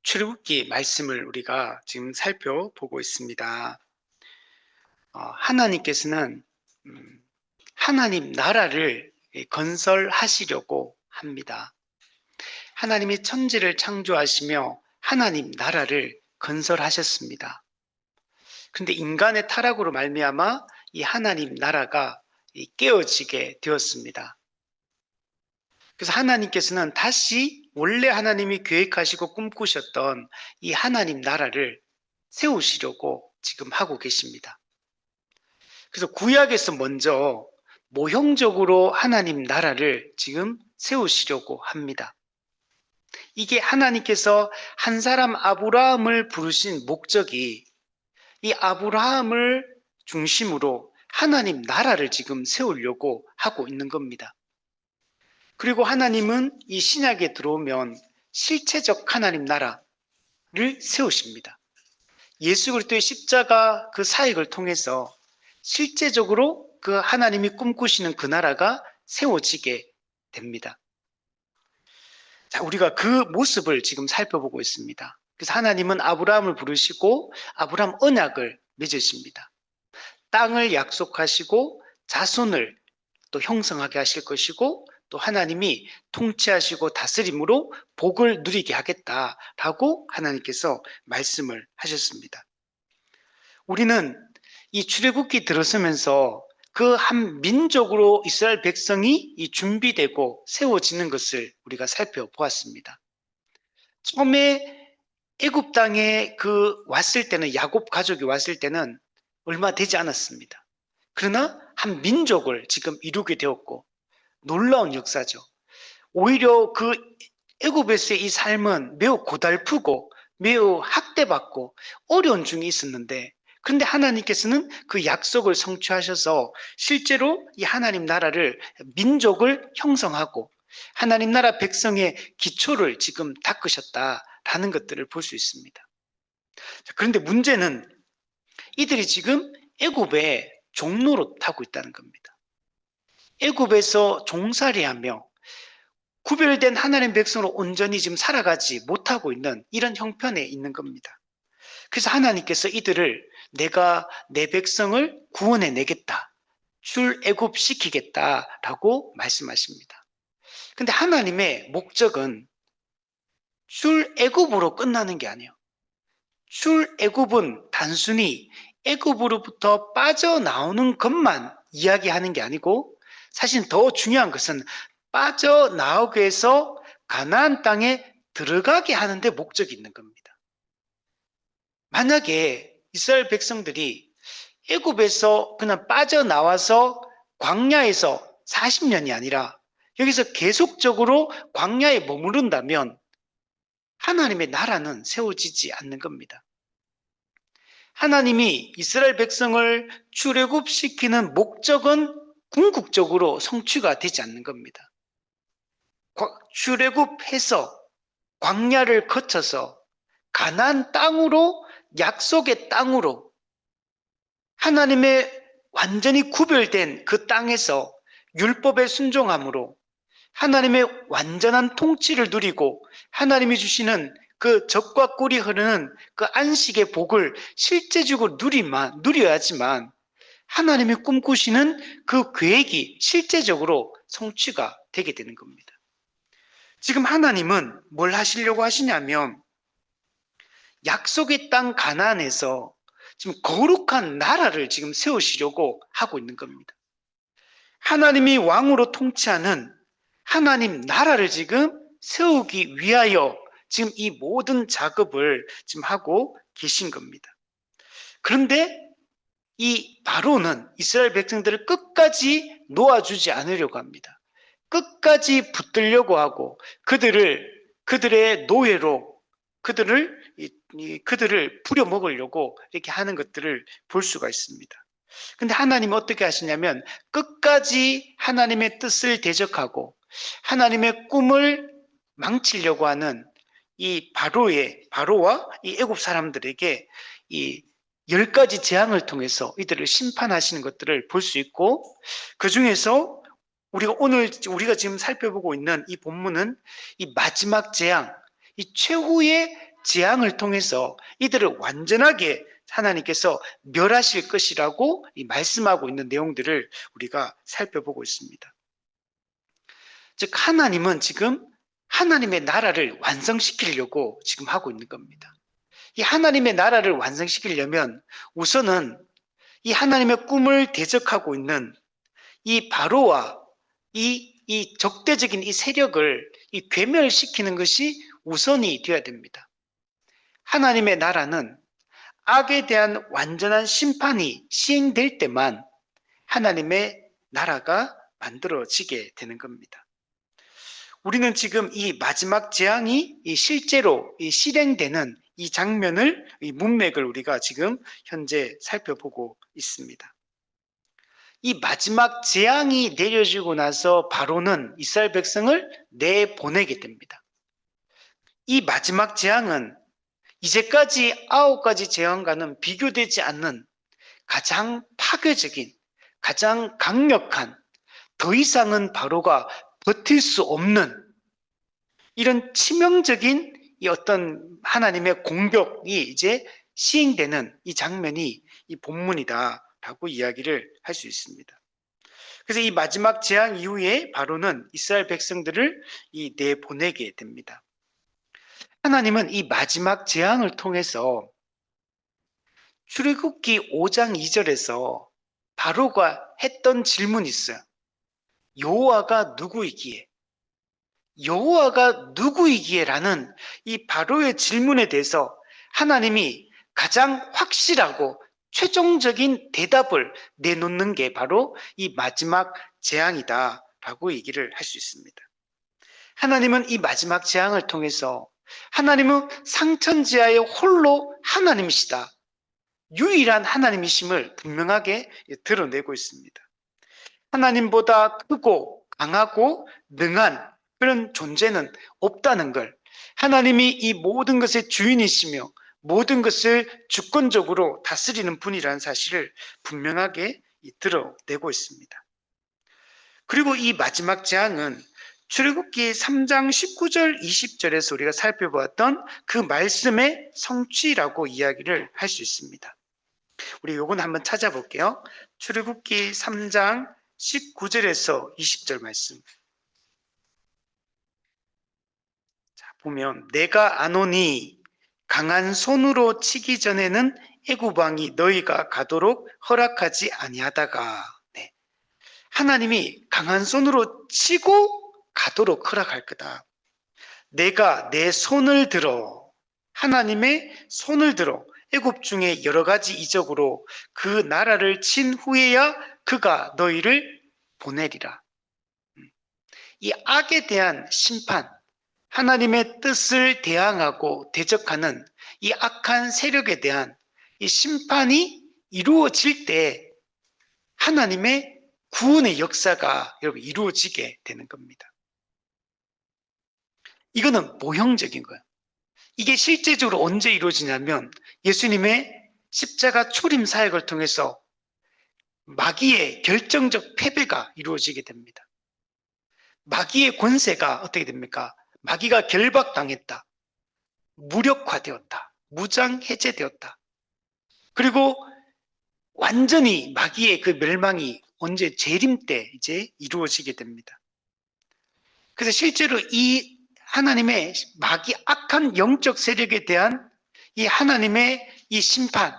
출애굽기 말씀을 우리가 지금 살펴보고 있습니다. 하나님께서는 하나님 나라를 건설하시려고 합니다. 하나님이 천지를 창조하시며 하나님 나라를 건설하셨습니다. 그런데 인간의 타락으로 말미암아 이 하나님 나라가 깨어지게 되었습니다. 그래서 하나님께서는 다시 원래 하나님이 계획하시고 꿈꾸셨던 이 하나님 나라를 세우시려고 지금 하고 계십니다. 그래서 구약에서 먼저 모형적으로 하나님 나라를 지금 세우시려고 합니다. 이게 하나님께서 한 사람 아브라함을 부르신 목적이 이 아브라함을 중심으로 하나님 나라를 지금 세우려고 하고 있는 겁니다. 그리고 하나님은 이 신약에 들어오면 실체적 하나님 나라를 세우십니다. 예수 그리스도의 십자가 그 사역을 통해서 실제적으로 그 하나님이 꿈꾸시는 그 나라가 세워지게 됩니다. 자, 우리가 그 모습을 지금 살펴보고 있습니다. 그래서 하나님은 아브라함을 부르시고 아브라함 언약을 맺으십니다. 땅을 약속하시고 자손을 또 형성하게 하실 것이고 또 하나님이 통치하시고 다스림으로 복을 누리게 하겠다라고 하나님께서 말씀을 하셨습니다. 우리는 이 출애굽기 들어서면서 그 한 민족으로 이스라엘 백성이 준비되고 세워지는 것을 우리가 살펴보았습니다. 처음에 애굽 땅에 왔을 때는 야곱 가족이 왔을 때는 얼마 되지 않았습니다. 그러나 한 민족을 지금 이루게 되었고 놀라운 역사죠. 오히려 그 애굽에서의 이 삶은 매우 고달프고 매우 학대받고 어려운 중에 있었는데 그런데 하나님께서는 그 약속을 성취하셔서 실제로 이 하나님 나라를 민족을 형성하고 하나님 나라 백성의 기초를 지금 닦으셨다라는 것들을 볼 수 있습니다. 그런데 문제는 이들이 지금 애굽의 종노릇하고 있다는 겁니다. 애굽에서 종살이하며 구별된 하나님 백성으로 온전히 지금 살아가지 못하고 있는 이런 형편에 있는 겁니다. 그래서 하나님께서 이들을 내가 내 백성을 구원해 내겠다, 출애굽시키겠다라고 말씀하십니다. 근데 하나님의 목적은 출애굽으로 끝나는 게 아니에요. 출애굽은 단순히 애굽으로부터 빠져나오는 것만 이야기하는 게 아니고 사실 더 중요한 것은 빠져나오게 해서 가나안 땅에 들어가게 하는 데 목적이 있는 겁니다. 만약에 이스라엘 백성들이 애굽에서 그냥 빠져나와서 광야에서 40년이 아니라 여기서 계속적으로 광야에 머무른다면 하나님의 나라는 세워지지 않는 겁니다. 하나님이 이스라엘 백성을 출애굽시키는 목적은 궁극적으로 성취가 되지 않는 겁니다. 출애굽해서 광야를 거쳐서 가나안 땅으로 약속의 땅으로 하나님의 완전히 구별된 그 땅에서 율법에 순종함으로 하나님의 완전한 통치를 누리고 하나님이 주시는 그 젖과 꿀이 흐르는 그 안식의 복을 실제적으로 누려야지만 하나님이 꿈꾸시는 그 계획이 실제적으로 성취가 되게 되는 겁니다. 지금 하나님은 뭘 하시려고 하시냐면 약속의 땅 가나안에서 지금 거룩한 나라를 지금 세우시려고 하고 있는 겁니다. 하나님이 왕으로 통치하는 하나님 나라를 지금 세우기 위하여 지금 이 모든 작업을 지금 하고 계신 겁니다. 그런데 이 바로는 이스라엘 백성들을 끝까지 놓아주지 않으려고 합니다. 끝까지 붙들려고 하고 그들의 노예로 그들을 부려먹으려고 이렇게 하는 것들을 볼 수가 있습니다. 근데 하나님은 어떻게 하시냐면 끝까지 하나님의 뜻을 대적하고 하나님의 꿈을 망치려고 하는 이 바로와 이 애굽 사람들에게 이 10가지 재앙을 통해서 이들을 심판하시는 것들을 볼 수 있고 그 중에서 우리가 지금 살펴보고 있는 이 본문은 이 마지막 재앙, 이 최후의 재앙을 통해서 이들을 완전하게 하나님께서 멸하실 것이라고 말씀하고 있는 내용들을 우리가 살펴보고 있습니다. 즉 하나님은 지금 하나님의 나라를 완성시키려고 지금 하고 있는 겁니다. 이 하나님의 나라를 완성시키려면 우선은 이 하나님의 꿈을 대적하고 있는 이 바로와 이 적대적인 이 세력을 괴멸시키는 것이 우선이 되어야 됩니다. 하나님의 나라는 악에 대한 완전한 심판이 시행될 때만 하나님의 나라가 만들어지게 되는 겁니다. 우리는 지금 이 마지막 재앙이 실제로 실행되는 이 장면을, 이 문맥을 우리가 지금 현재 살펴보고 있습니다. 이 마지막 재앙이 내려지고 나서 바로는 이스라엘 백성을 내보내게 됩니다. 이 마지막 재앙은 이제까지 9가지 재앙과는 비교되지 않는 가장 파괴적인, 가장 강력한, 더 이상은 바로가 버틸 수 없는 이런 치명적인 이 어떤 하나님의 공격이 이제 시행되는 이 장면이 이 본문이다라고 이야기를 할 수 있습니다. 그래서 이 마지막 재앙 이후에 바로는 이스라엘 백성들을 내보내게 됩니다. 하나님은 이 마지막 재앙을 통해서 출애굽기 5장 2절에서 바로가 했던 질문이 있어요. 여호와가 누구이기에? 여호와가 누구이기에라는 이 바로의 질문에 대해서 하나님이 가장 확실하고 최종적인 대답을 내놓는 게 바로 이 마지막 재앙이다라고 얘기를 할 수 있습니다. 하나님은 이 마지막 재앙을 통해서 하나님은 상천지하의 홀로 하나님이시다. 유일한 하나님이심을 분명하게 드러내고 있습니다. 하나님보다 크고 강하고 능한 그런 존재는 없다는 걸, 하나님이 이 모든 것의 주인이시며 모든 것을 주권적으로 다스리는 분이라는 사실을 분명하게 드러내고 있습니다. 그리고 이 마지막 재앙은 출애굽기 3장 19절 20절에서 우리가 살펴보았던 그 말씀의 성취라고 이야기를 할 수 있습니다. 우리 요건 한번 찾아볼게요. 출애굽기 3장 19절에서 20절 말씀. 자, 보면 내가 아노니 강한 손으로 치기 전에는 애굽 왕이 너희가 가도록 허락하지 아니하다가, 네. 하나님이 강한 손으로 치고 가도록 허락할 거다. 내가 내 손을 들어, 하나님의 손을 들어 애굽 중에 여러 가지 이적으로 그 나라를 친 후에야 그가 너희를 보내리라. 이 악에 대한 심판, 하나님의 뜻을 대항하고 대적하는 이 악한 세력에 대한 이 심판이 이루어질 때 하나님의 구원의 역사가 여러분 이루어지게 되는 겁니다. 이거는 모형적인 거예요. 이게 실제적으로 언제 이루어지냐면 예수님의 십자가 초림 사역을 통해서 마귀의 결정적 패배가 이루어지게 됩니다. 마귀의 권세가 어떻게 됩니까? 마귀가 결박당했다. 무력화되었다. 무장 해제되었다. 그리고 완전히 마귀의 그 멸망이 언제 재림 때 이제 이루어지게 됩니다. 그래서 실제로 이 하나님의 마귀 악한 영적 세력에 대한 이 하나님의 이 심판,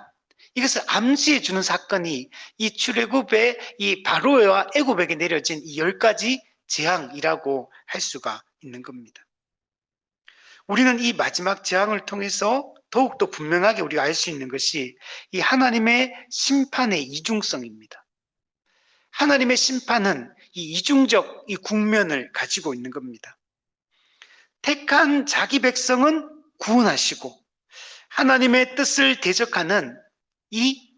이것을 암시해 주는 사건이 이 출애굽의 이 바로와 애굽에게 내려진 이 10가지 재앙이라고 할 수가 있는 겁니다. 우리는 이 마지막 재앙을 통해서 더욱더 분명하게 우리가 알 수 있는 것이 이 하나님의 심판의 이중성입니다. 하나님의 심판은 이 이중적 이 국면을 가지고 있는 겁니다. 택한 자기 백성은 구원하시고 하나님의 뜻을 대적하는 이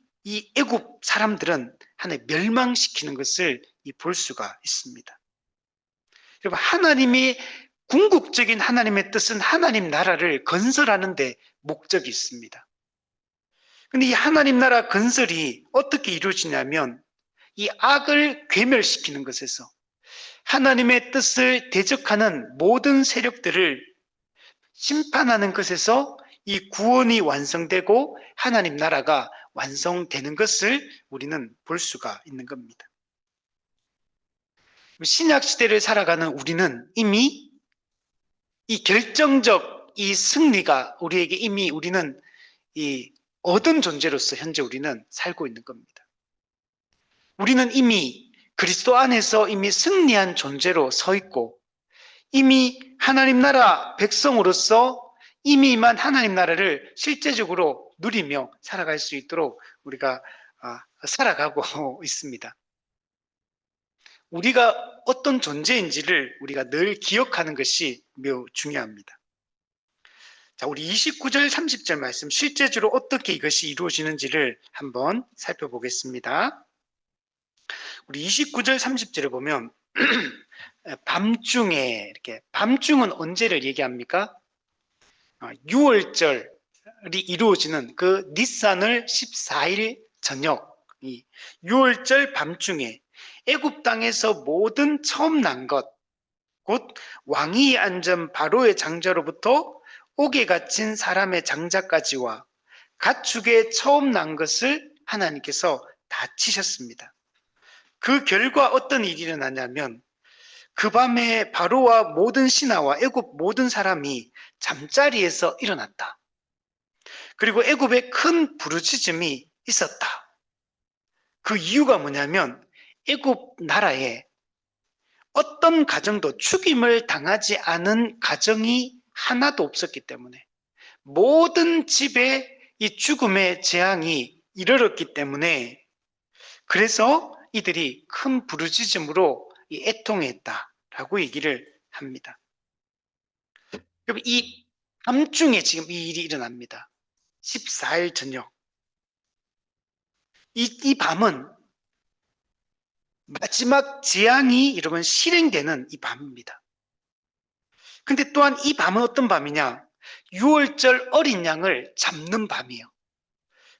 애굽 사람들은 하나님 멸망시키는 것을 볼 수가 있습니다. 여러분, 하나님이 궁극적인 하나님의 뜻은 하나님 나라를 건설하는 데 목적이 있습니다. 그런데 이 하나님 나라 건설이 어떻게 이루어지냐면 이 악을 괴멸시키는 것에서 하나님의 뜻을 대적하는 모든 세력들을 심판하는 것에서 이 구원이 완성되고 하나님 나라가 완성되는 것을 우리는 볼 수가 있는 겁니다. 신약 시대를 살아가는 우리는 이미 이 결정적 이 승리가 우리에게 이미 우리는 이 얻은 존재로서 현재 우리는 살고 있는 겁니다. 우리는 이미 그리스도 안에서 이미 승리한 존재로 서 있고 이미 하나님 나라 백성으로서 이미 임한 하나님 나라를 실제적으로 누리며 살아갈 수 있도록 우리가 살아가고 있습니다. 우리가 어떤 존재인지를 우리가 늘 기억하는 것이 매우 중요합니다. 자, 우리 29절 30절 말씀 실제적으로 어떻게 이것이 이루어지는지를 한번 살펴보겠습니다. 우리 29절 30절을 보면 밤중에 이렇게 밤중은 언제를 얘기합니까? 6월절이 이루어지는 그 니산을 14일 저녁 이 6월절 밤중에 애굽 땅에서 모든 처음 난 것 곧 왕이 앉은 바로의 장자로부터 옥에 갇힌 사람의 장자까지와 가축의 처음 난 것을 하나님께서 다 치셨습니다. 그 결과 어떤 일이 일어나냐면 그 밤에 바로와 모든 신하와 애굽 모든 사람이 잠자리에서 일어났다. 그리고 애굽에 큰 부르짖음이 있었다. 그 이유가 뭐냐면 애굽 나라에 어떤 가정도 죽임을 당하지 않은 가정이 하나도 없었기 때문에 모든 집에 이 죽음의 재앙이 이르렀기 때문에 그래서 이들이 큰 부르짖음으로 애통했다라고 얘기를 합니다. 이 밤중에 지금 이 일이 일어납니다. 14일 저녁. 이 밤은 마지막 재앙이 여러분 실행되는 이 밤입니다. 근데 또한 이 밤은 어떤 밤이냐? 6월절 어린 양을 잡는 밤이에요.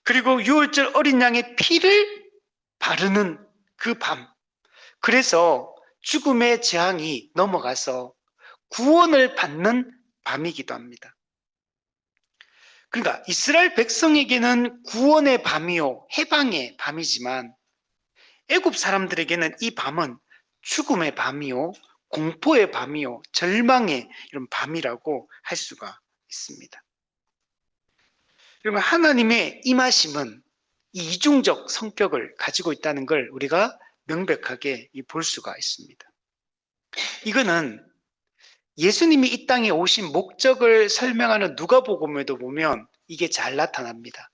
그리고 6월절 어린 양의 피를 바르는 그 밤. 그래서 죽음의 재앙이 넘어가서 구원을 받는 밤이기도 합니다. 그러니까 이스라엘 백성에게는 구원의 밤이요 해방의 밤이지만 애굽 사람들에게는 이 밤은 죽음의 밤이요 공포의 밤이요 절망의 이런 밤이라고 할 수가 있습니다. 그러면 하나님의 임하심은 이 이중적 성격을 가지고 있다는 걸 우리가 명백하게 볼 수가 있습니다. 이거는 예수님이 이 땅에 오신 목적을 설명하는 누가복음에도 보면 이게 잘 나타납니다.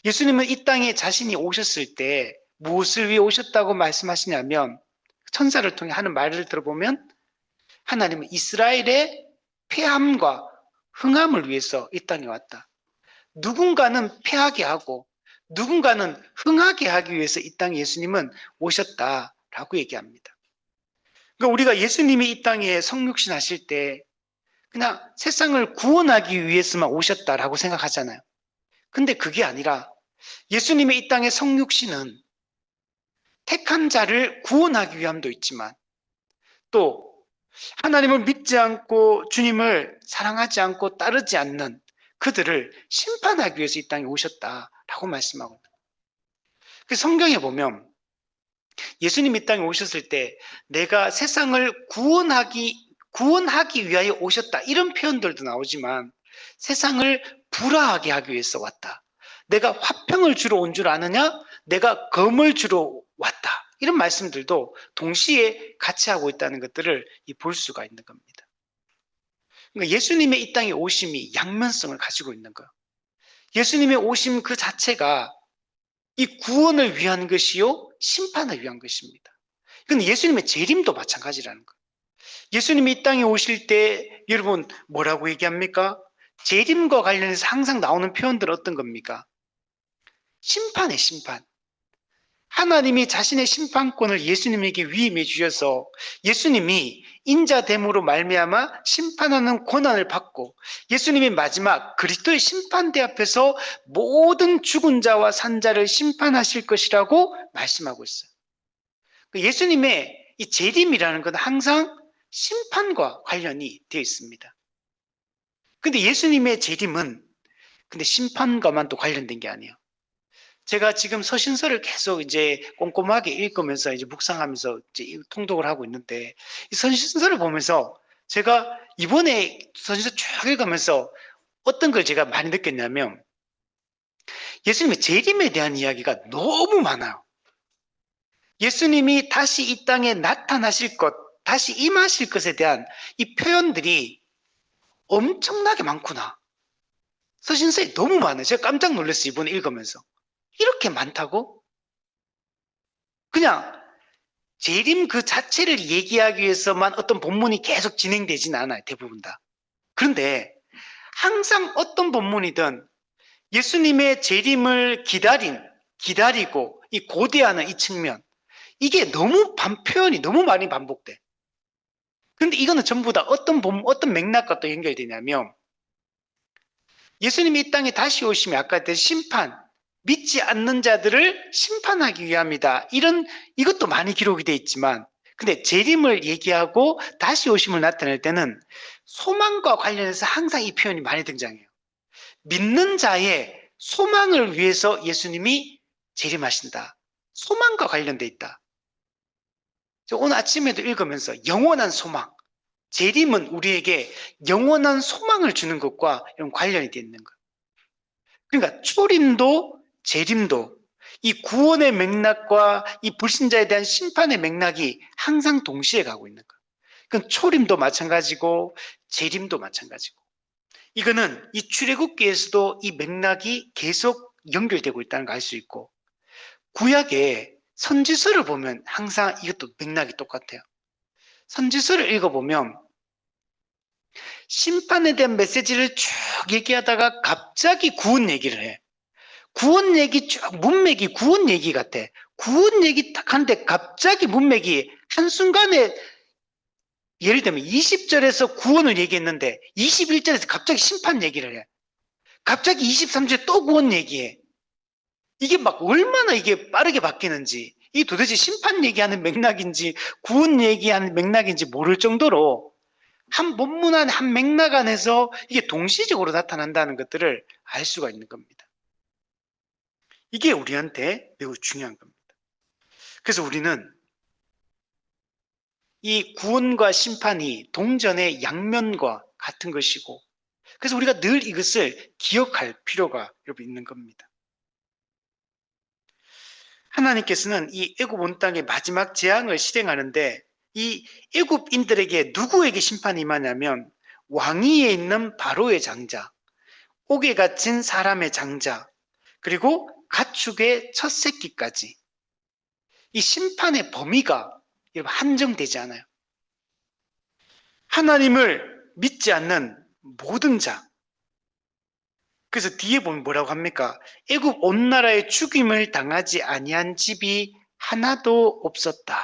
예수님은 이 땅에 자신이 오셨을 때 무엇을 위해 오셨다고 말씀하시냐면 천사를 통해 하는 말을 들어보면 하나님은 이스라엘의 패함과 흥함을 위해서 이 땅에 왔다. 누군가는 패하게 하고 누군가는 흥하게 하기 위해서 이 땅에 예수님은 오셨다라고 얘기합니다. 그러니까 우리가 예수님이 이 땅에 성육신 하실 때 그냥 세상을 구원하기 위해서만 오셨다라고 생각하잖아요. 근데 그게 아니라 예수님의 이 땅의 성육신은 택한 자를 구원하기 위함도 있지만 또 하나님을 믿지 않고 주님을 사랑하지 않고 따르지 않는 그들을 심판하기 위해서 이 땅에 오셨다라고 말씀하고 있습니다. 성경에 보면 예수님이 이 땅에 오셨을 때 내가 세상을 구원하기 위하여 오셨다 이런 표현들도 나오지만 세상을 불화하게 하기 위해서 왔다. 내가 화평을 주러 온 줄 아느냐? 내가 검을 주러 왔다. 이런 말씀들도 동시에 같이 하고 있다는 것들을 볼 수가 있는 겁니다. 그러니까 예수님의 이 땅에 오심이 양면성을 가지고 있는 거예요. 예수님의 오심 그 자체가 이 구원을 위한 것이요 심판을 위한 것입니다. 이건 예수님의 재림도 마찬가지라는 거예요. 예수님이 이 땅에 오실 때 여러분 뭐라고 얘기합니까? 재림과 관련해서 항상 나오는 표현들 어떤 겁니까? 심판의 심판. 하나님이 자신의 심판권을 예수님에게 위임해 주셔서 예수님이 인자됨으로 말미암아 심판하는 권한을 받고 예수님이 마지막 그리스도의 심판대 앞에서 모든 죽은 자와 산 자를 심판하실 것이라고 말씀하고 있어요. 예수님의 이 재림이라는 건 항상 심판과 관련이 되어 있습니다. 근데 예수님의 재림은 근데 심판과만 또 관련된 게 아니에요. 제가 지금 서신서를 계속 이제 꼼꼼하게 읽으면서 이제 묵상하면서 이제 통독을 하고 있는데 이 서신서를 보면서 제가 이번에 서신서 쭉 읽으면서 어떤 걸 제가 많이 느꼈냐면 예수님의 재림에 대한 이야기가 너무 많아요. 예수님이 다시 이 땅에 나타나실 것, 다시 임하실 것에 대한 이 표현들이 엄청나게 많구나. 서신서에 너무 많아요. 제가 깜짝 놀랐어요. 이번에 읽으면서. 이렇게 많다고? 그냥 재림 그 자체를 얘기하기 위해서만 어떤 본문이 계속 진행되지는 않아요. 대부분 다. 그런데 항상 어떤 본문이든 예수님의 재림을 기다리고 이 고대하는 이 측면, 이게 너무 표현이 너무 많이 반복돼. 근데 이거는 전부 다 어떤 맥락과 또 연결이 되냐면 예수님이 이 땅에 다시 오시면 아까 했던 심판, 믿지 않는 자들을 심판하기 위함이다. 이것도 많이 기록이 돼 있지만 근데 재림을 얘기하고 다시 오심을 나타낼 때는 소망과 관련해서 항상 이 표현이 많이 등장해요. 믿는 자의 소망을 위해서 예수님이 재림하신다. 소망과 관련돼 있다. 오늘 아침에도 읽으면서 영원한 소망, 재림은 우리에게 영원한 소망을 주는 것과 이런 관련이 되어 있는 거예요. 그러니까 초림도 재림도 이 구원의 맥락과 이 불신자에 대한 심판의 맥락이 항상 동시에 가고 있는 거예요. 그러니까 초림도 마찬가지고 재림도 마찬가지고 이거는 이 출애굽기에서도 이 맥락이 계속 연결되고 있다는 걸 알 수 있고 구약의 선지서를 보면 항상 이것도 맥락이 똑같아요. 선지서를 읽어보면 심판에 대한 메시지를 쭉 얘기하다가 갑자기 구원 얘기를 해. 구원 얘기 쭉 문맥이 구원 얘기 같아. 구원 얘기 딱 하는데 갑자기 문맥이 한순간에 예를 들면 20절에서 구원을 얘기했는데 21절에서 갑자기 심판 얘기를 해. 갑자기 23절에 또 구원 얘기해. 이게 막 얼마나 이게 빠르게 바뀌는지 이게 도대체 심판 얘기하는 맥락인지 구원 얘기하는 맥락인지 모를 정도로 한 본문 안에 한 맥락 안에서 이게 동시적으로 나타난다는 것들을 알 수가 있는 겁니다. 이게 우리한테 매우 중요한 겁니다. 그래서 우리는 이 구원과 심판이 동전의 양면과 같은 것이고 그래서 우리가 늘 이것을 기억할 필요가 여러분 있는 겁니다. 하나님께서는 이 애굽 온 땅의 마지막 재앙을 실행하는데 이 애굽인들에게 누구에게 심판이 임하냐면 왕위에 있는 바로의 장자, 옥에 갇힌 사람의 장자, 그리고 가축의 첫 새끼까지 이 심판의 범위가 여러분 한정되지 않아요. 하나님을 믿지 않는 모든 자. 그래서 뒤에 보면 뭐라고 합니까? 애굽 온 나라의 죽임을 당하지 아니한 집이 하나도 없었다.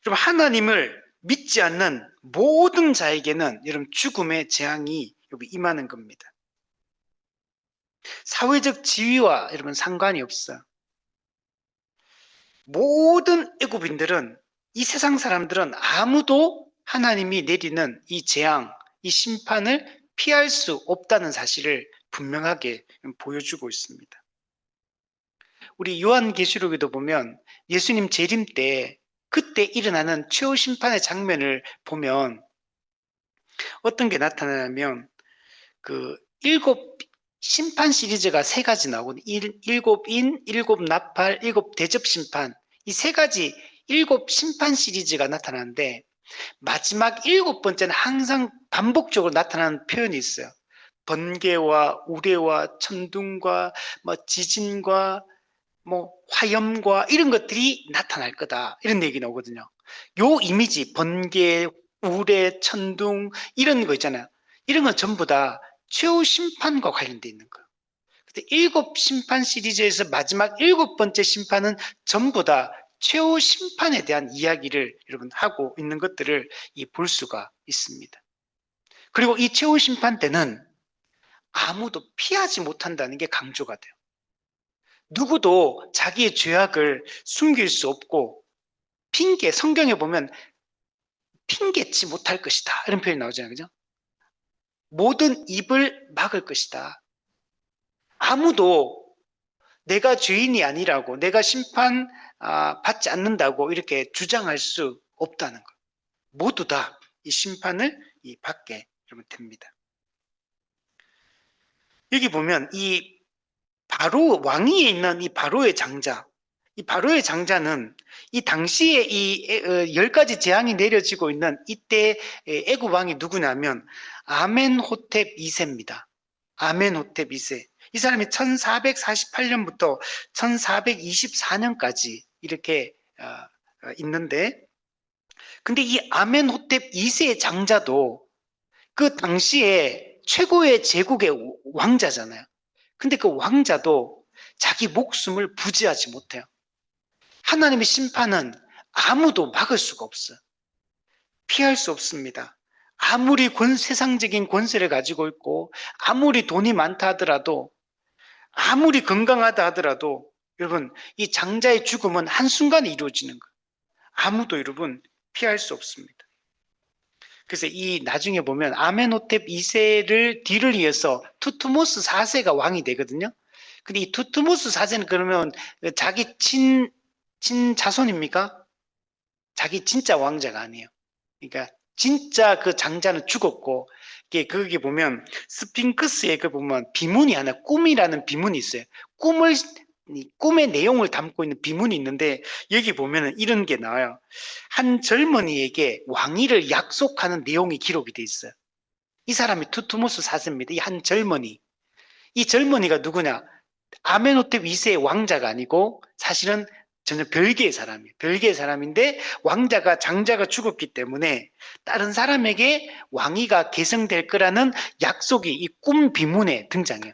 여러분 하나님을 믿지 않는 모든 자에게는 여러분 죽음의 재앙이 여러분 임하는 겁니다. 사회적 지위와 여러분 상관이 없어요. 모든 애굽인들은 이 세상 사람들은 아무도 하나님이 내리는 이 재앙, 이 심판을 피할 수 없다는 사실을 분명하게 보여주고 있습니다. 우리 요한계시록에도 보면 예수님 재림 때 그때 일어나는 최후 심판의 장면을 보면 어떤 게 나타나냐면 그 일곱 심판 시리즈가 세 가지 나오거든요. 일곱 인, 일곱 나팔, 일곱 대접 심판 이 세 가지 일곱 심판 시리즈가 나타나는데 마지막 일곱 번째는 항상 반복적으로 나타나는 표현이 있어요. 번개와 우레와 천둥과 뭐 지진과 뭐 화염과 이런 것들이 나타날 거다 이런 얘기 나오거든요. 요 이미지 번개, 우레, 천둥 이런 거 있잖아요. 이런 건 전부 다 최후 심판과 관련돼 있는 거예요. 근데 일곱 심판 시리즈에서 마지막 일곱 번째 심판은 전부 다 최후 심판에 대한 이야기를 여러분 하고 있는 것들을 볼 수가 있습니다. 그리고 이 최후 심판 때는 아무도 피하지 못한다는 게 강조가 돼요. 누구도 자기의 죄악을 숨길 수 없고 성경에 보면 핑계치 못할 것이다 이런 표현이 나오잖아요. 그죠? 모든 입을 막을 것이다. 아무도 내가 죄인이 아니라고, 내가 심판 받지 않는다고 이렇게 주장할 수 없다는 것. 모두 다 이 심판을 받게 됩니다. 여기 보면 이 바로 왕위에 있는 이 바로의 장자, 이 바로의 장자는 이 당시에 이 10가지 재앙이 내려지고 있는 이때 애굽 왕이 누구냐면 아멘호텝 2세입니다. 아멘호텝 2세. 이 사람이 1448년부터 1424년까지 이렇게 있는데, 근데 이 아멘호텝 2세의 장자도 그 당시에 최고의 제국의 왕자잖아요. 근데 그 왕자도 자기 목숨을 부지하지 못해요. 하나님의 심판은 아무도 막을 수가 없어요. 피할 수 없습니다. 아무리 세상적인 권세를 가지고 있고, 아무리 돈이 많다 하더라도, 아무리 건강하다 하더라도, 여러분, 이 장자의 죽음은 한순간에 이루어지는 거예요. 아무도 여러분 피할 수 없습니다. 그래서 이 나중에 보면 아멘호텝 2세를 뒤를 이어서 투트모스 4세가 왕이 되거든요. 근데 이 투트모스 4세는 그러면 자기 친자손입니까? 자기 진짜 왕자가 아니에요. 그러니까 진짜 그 장자는 죽었고, 거기 보면 스핑크스에 그 보면 비문이 하나, 꿈이라는 비문이 있어요. 꿈의 내용을 담고 있는 비문이 있는데, 여기 보면은 이런 게 나와요. 한 젊은이에게 왕위를 약속하는 내용이 기록이 돼 있어요. 이 사람이 투트모스 4세입니다. 이 한 젊은이. 이 젊은이가 누구냐? 아멘호텝 2세의 왕자가 아니고 사실은 전혀 별개의 사람이에요. 별개의 사람인데 왕자가 장자가 죽었기 때문에 다른 사람에게 왕위가 계승될 거라는 약속이 이 꿈 비문에 등장해요.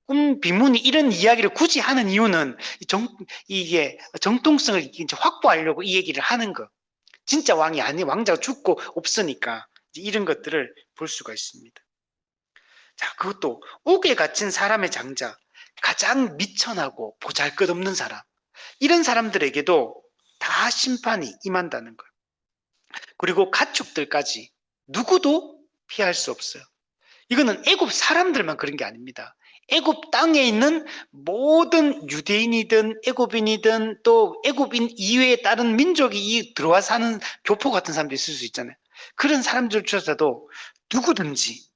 꿈 비문이 이런 이야기를 굳이 하는 이유는 이게 정통성을 이제 확보하려고 이 얘기를 하는 거. 진짜 왕이 아니, 왕자가 죽고 없으니까 이런 것들을 볼 수가 있습니다. 자, 그것도 옥에 갇힌 사람의 장자, 가장 미천하고 보잘것없는 사람, 이런 사람들에게도 다 심판이 임한다는 거예요. 그리고 가축들까지 누구도 피할 수 없어요. 이거는 애굽 사람들만 그런 게 아닙니다. 애굽 땅에 있는 모든 유대인이든 애굽인이든 또 애굽인 이외에 다른 민족이 들어와 사는 교포 같은 사람도 있을 수 있잖아요. 그런 사람들조차도 누구든지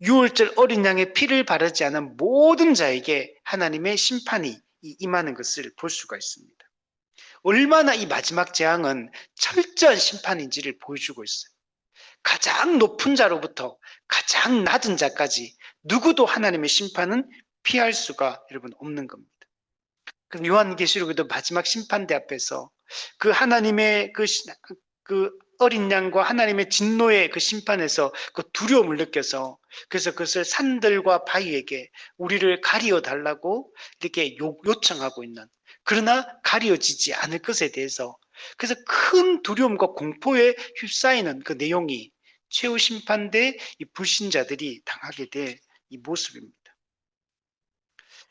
유월절 어린 양의 피를 바르지 않은 모든 자에게 하나님의 심판이 임하는 것을 볼 수가 있습니다. 얼마나 이 마지막 재앙은 철저한 심판인지를 보여주고 있어요. 가장 높은 자로부터 가장 낮은 자까지 누구도 하나님의 심판은 피할 수가 여러분 없는 겁니다. 그럼 요한계시록에도 마지막 심판대 앞에서 그 하나님의 그 어린 양과 하나님의 진노의 그 심판에서 그 두려움을 느껴서 그래서 그것을 산들과 바위에게 우리를 가리어 달라고 이렇게 요청하고 있는, 그러나 가려지지 않을 것에 대해서 그래서 큰 두려움과 공포에 휩싸이는 그 내용이 최후 심판대 이 불신자들이 당하게 될 이 모습입니다.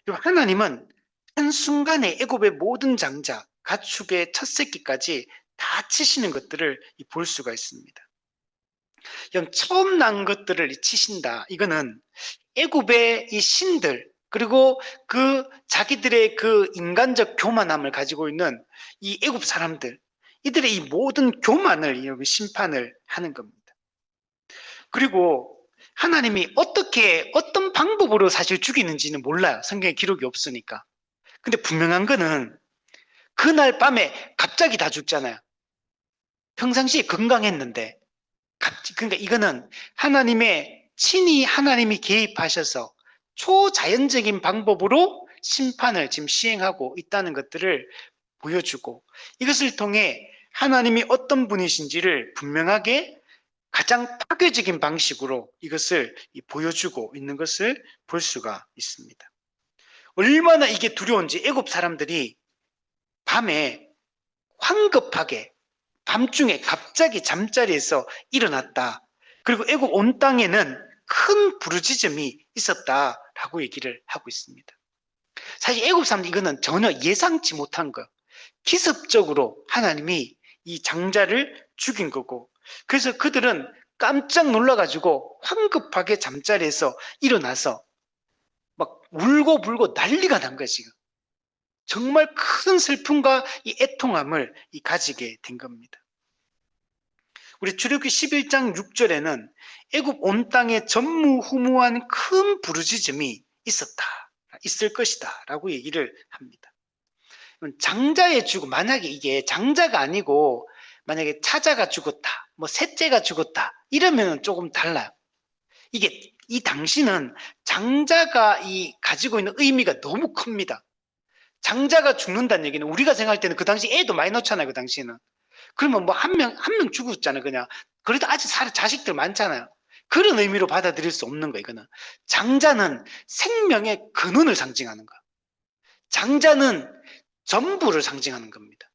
하나님은 한순간에 애굽의 모든 장자, 가축의 첫 새끼까지 다 치시는 것들을 볼 수가 있습니다. 처음 난 것들을 치신다. 이거는 애굽의 이 신들, 그리고 그 자기들의 그 인간적 교만함을 가지고 있는 이 애굽 사람들, 이들의 이 모든 교만을 심판을 하는 겁니다. 그리고 하나님이 어떤 방법으로 사실 죽이는지는 몰라요. 성경에 기록이 없으니까. 근데 분명한 거는 그날 밤에 갑자기 다 죽잖아요. 평상시에 건강했는데. 그러니까 이거는 친히 하나님이 개입하셔서 초자연적인 방법으로 심판을 지금 시행하고 있다는 것들을 보여주고, 이것을 통해 하나님이 어떤 분이신지를 분명하게 가장 파괴적인 방식으로 이것을 보여주고 있는 것을 볼 수가 있습니다. 얼마나 이게 두려운지 애굽 사람들이 밤에 황급하게 밤중에 갑자기 잠자리에서 일어났다. 그리고 애굽 온 땅에는 큰 부르짖음이 있었다라고 얘기를 하고 있습니다. 사실 애굽 사람들 이거는 전혀 예상치 못한 거. 기습적으로 하나님이 이 장자를 죽인 거고, 그래서 그들은 깜짝 놀라가지고 황급하게 잠자리에서 일어나서 막 울고 불고 난리가 난 거야, 지금. 정말 큰 슬픔과 이 애통함을 가지게 된 겁니다. 우리 출애굽기 11장 6절에는 애굽 온 땅에 전무후무한 큰 부르짖음이 있을 것이다 라고 얘기를 합니다. 장자의 죽음, 만약에 이게 장자가 아니고 만약에 차자가 죽었다, 뭐 셋째가 죽었다 이러면 조금 달라요. 이게 이 당시는 장자가 가지고 있는 의미가 너무 큽니다. 장자가 죽는다는 얘기는 우리가 생각할 때는 그 당시 애도 많이 넣잖아요. 그 당시에는. 그러면 뭐 한 명 죽었잖아요. 그냥. 그래도 아직 자식들 많잖아요. 그런 의미로 받아들일 수 없는 거예요. 이거는. 장자는 생명의 근원을 상징하는 거야. 장자는 전부를 상징하는 겁니다.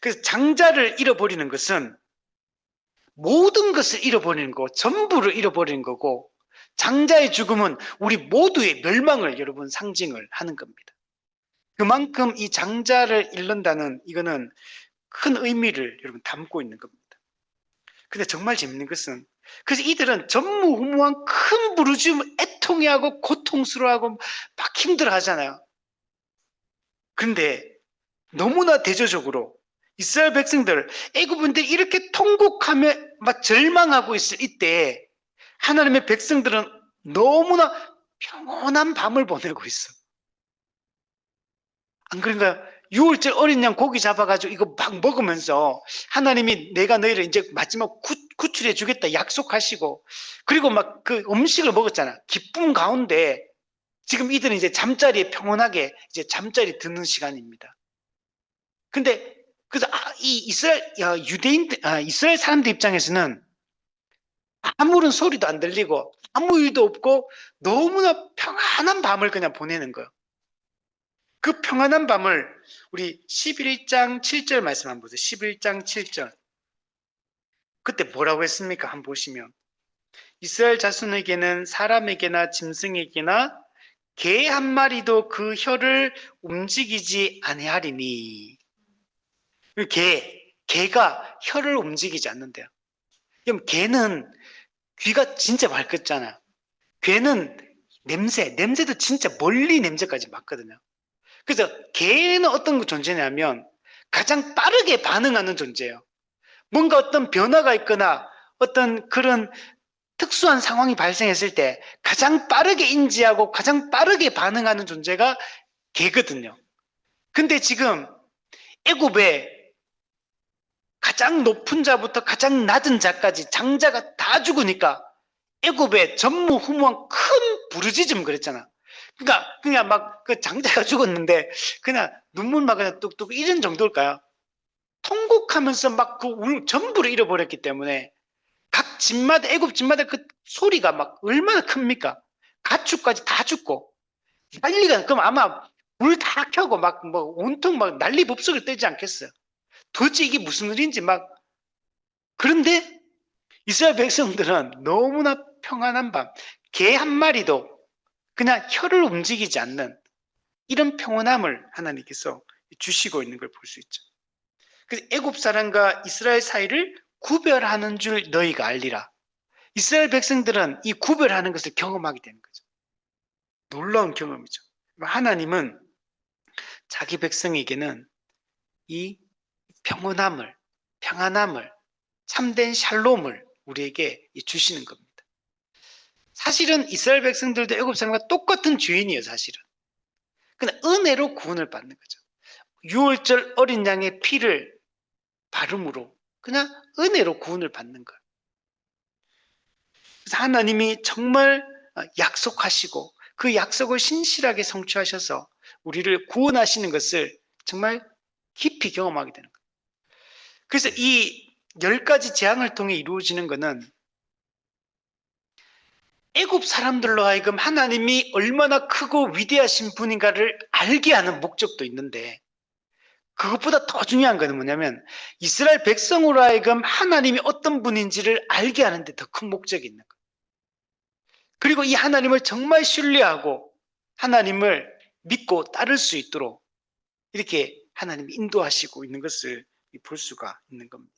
그래서 장자를 잃어버리는 것은 모든 것을 잃어버리는 거고 전부를 잃어버리는 거고, 장자의 죽음은 우리 모두의 멸망을 여러분 상징을 하는 겁니다. 그만큼 이 장자를 잃는다는 이거는 큰 의미를 여러분 담고 있는 겁니다. 근데 정말 재밌는 것은, 그래서 이들은 전무후무한 큰 부르짖음, 애통해하고 고통스러워하고 막 힘들어하잖아요. 그런데 너무나 대조적으로 이스라엘 백성들, 애굽인들이 이렇게 통곡하며 막 절망하고 있을 이때 하나님의 백성들은 너무나 평온한 밤을 보내고 있어. 안 그런가요? 6월절 어린 양 고기 잡아가지고 이거 막 먹으면서 하나님이 내가 너희를 이제 마지막 구출해 주겠다 약속하시고, 그리고 막 그 음식을 먹었잖아. 기쁨 가운데 지금 이들은 이제 잠자리에 평온하게 이제 잠자리 드는 시간입니다. 근데 그래서 이 이스라엘 사람들 입장에서는 아무런 소리도 안 들리고 아무 일도 없고 너무나 평안한 밤을 그냥 보내는 거예요. 그 평안한 밤을 우리 11장 7절 말씀 한번 보세요. 11장 7절. 그때 뭐라고 했습니까? 한번 보시면, 이스라엘 자손에게는 사람에게나 짐승에게나 개 한 마리도 그 혀를 움직이지 아니하리니. 개가 혀를 움직이지 않는데요. 그럼 개는 귀가 진짜 밝았잖아요. 개는 냄새도 진짜 멀리 냄새까지 맡거든요. 그래서 개는 어떤 존재냐면 가장 빠르게 반응하는 존재예요. 뭔가 어떤 변화가 있거나 어떤 그런 특수한 상황이 발생했을 때 가장 빠르게 인지하고 가장 빠르게 반응하는 존재가 개거든요. 근데 지금 애굽에 가장 높은 자부터 가장 낮은 자까지 장자가 다 죽으니까 애굽에 전무후무한 큰 부르짖음 그랬잖아. 그러니까 그냥 막 그 장자가 죽었는데 그냥 눈물 막 그냥 뚝뚝 이런 정도일까요? 통곡하면서 막 그 전부를 잃어버렸기 때문에 각 집마다, 애굽 집마다 그 소리가 막 얼마나 큽니까? 가축까지 다 죽고 난리가. 그럼 아마 불 다 켜고 막 뭐 온통 막 난리 법석을 떼지 않겠어요? 도대체 이게 무슨 일인지 막. 그런데 이스라엘 백성들은 너무나 평안한 밤, 개 한 마리도 그냥 혀를 움직이지 않는 이런 평온함을 하나님께서 주시고 있는 걸 볼 수 있죠. 그래서 애굽 사람과 이스라엘 사이를 구별하는 줄 너희가 알리라. 이스라엘 백성들은 이 구별하는 것을 경험하게 되는 거죠. 놀라운 경험이죠. 하나님은 자기 백성에게는 이 평안함을, 참된 샬롬을 우리에게 주시는 겁니다. 사실은 이스라엘 백성들도 애굽 사람과 똑같은 죄인이에요, 사실은. 근데 은혜로 구원을 받는 거죠. 6월절 어린 양의 피를 바름으로 그냥 은혜로 구원을 받는 거예요. 그래서 하나님이 정말 약속하시고 그 약속을 신실하게 성취하셔서 우리를 구원하시는 것을 정말 깊이 경험하게 되는 거예요. 그래서 이 10가지 재앙을 통해 이루어지는 것은 애굽 사람들로 하여금 하나님이 얼마나 크고 위대하신 분인가를 알게 하는 목적도 있는데, 그것보다 더 중요한 것은 뭐냐면 이스라엘 백성으로 하여금 하나님이 어떤 분인지를 알게 하는 데 더 큰 목적이 있는 거예요. 그리고 이 하나님을 정말 신뢰하고 하나님을 믿고 따를 수 있도록 이렇게 하나님이 인도하시고 있는 것을 볼 수가 있는 겁니다.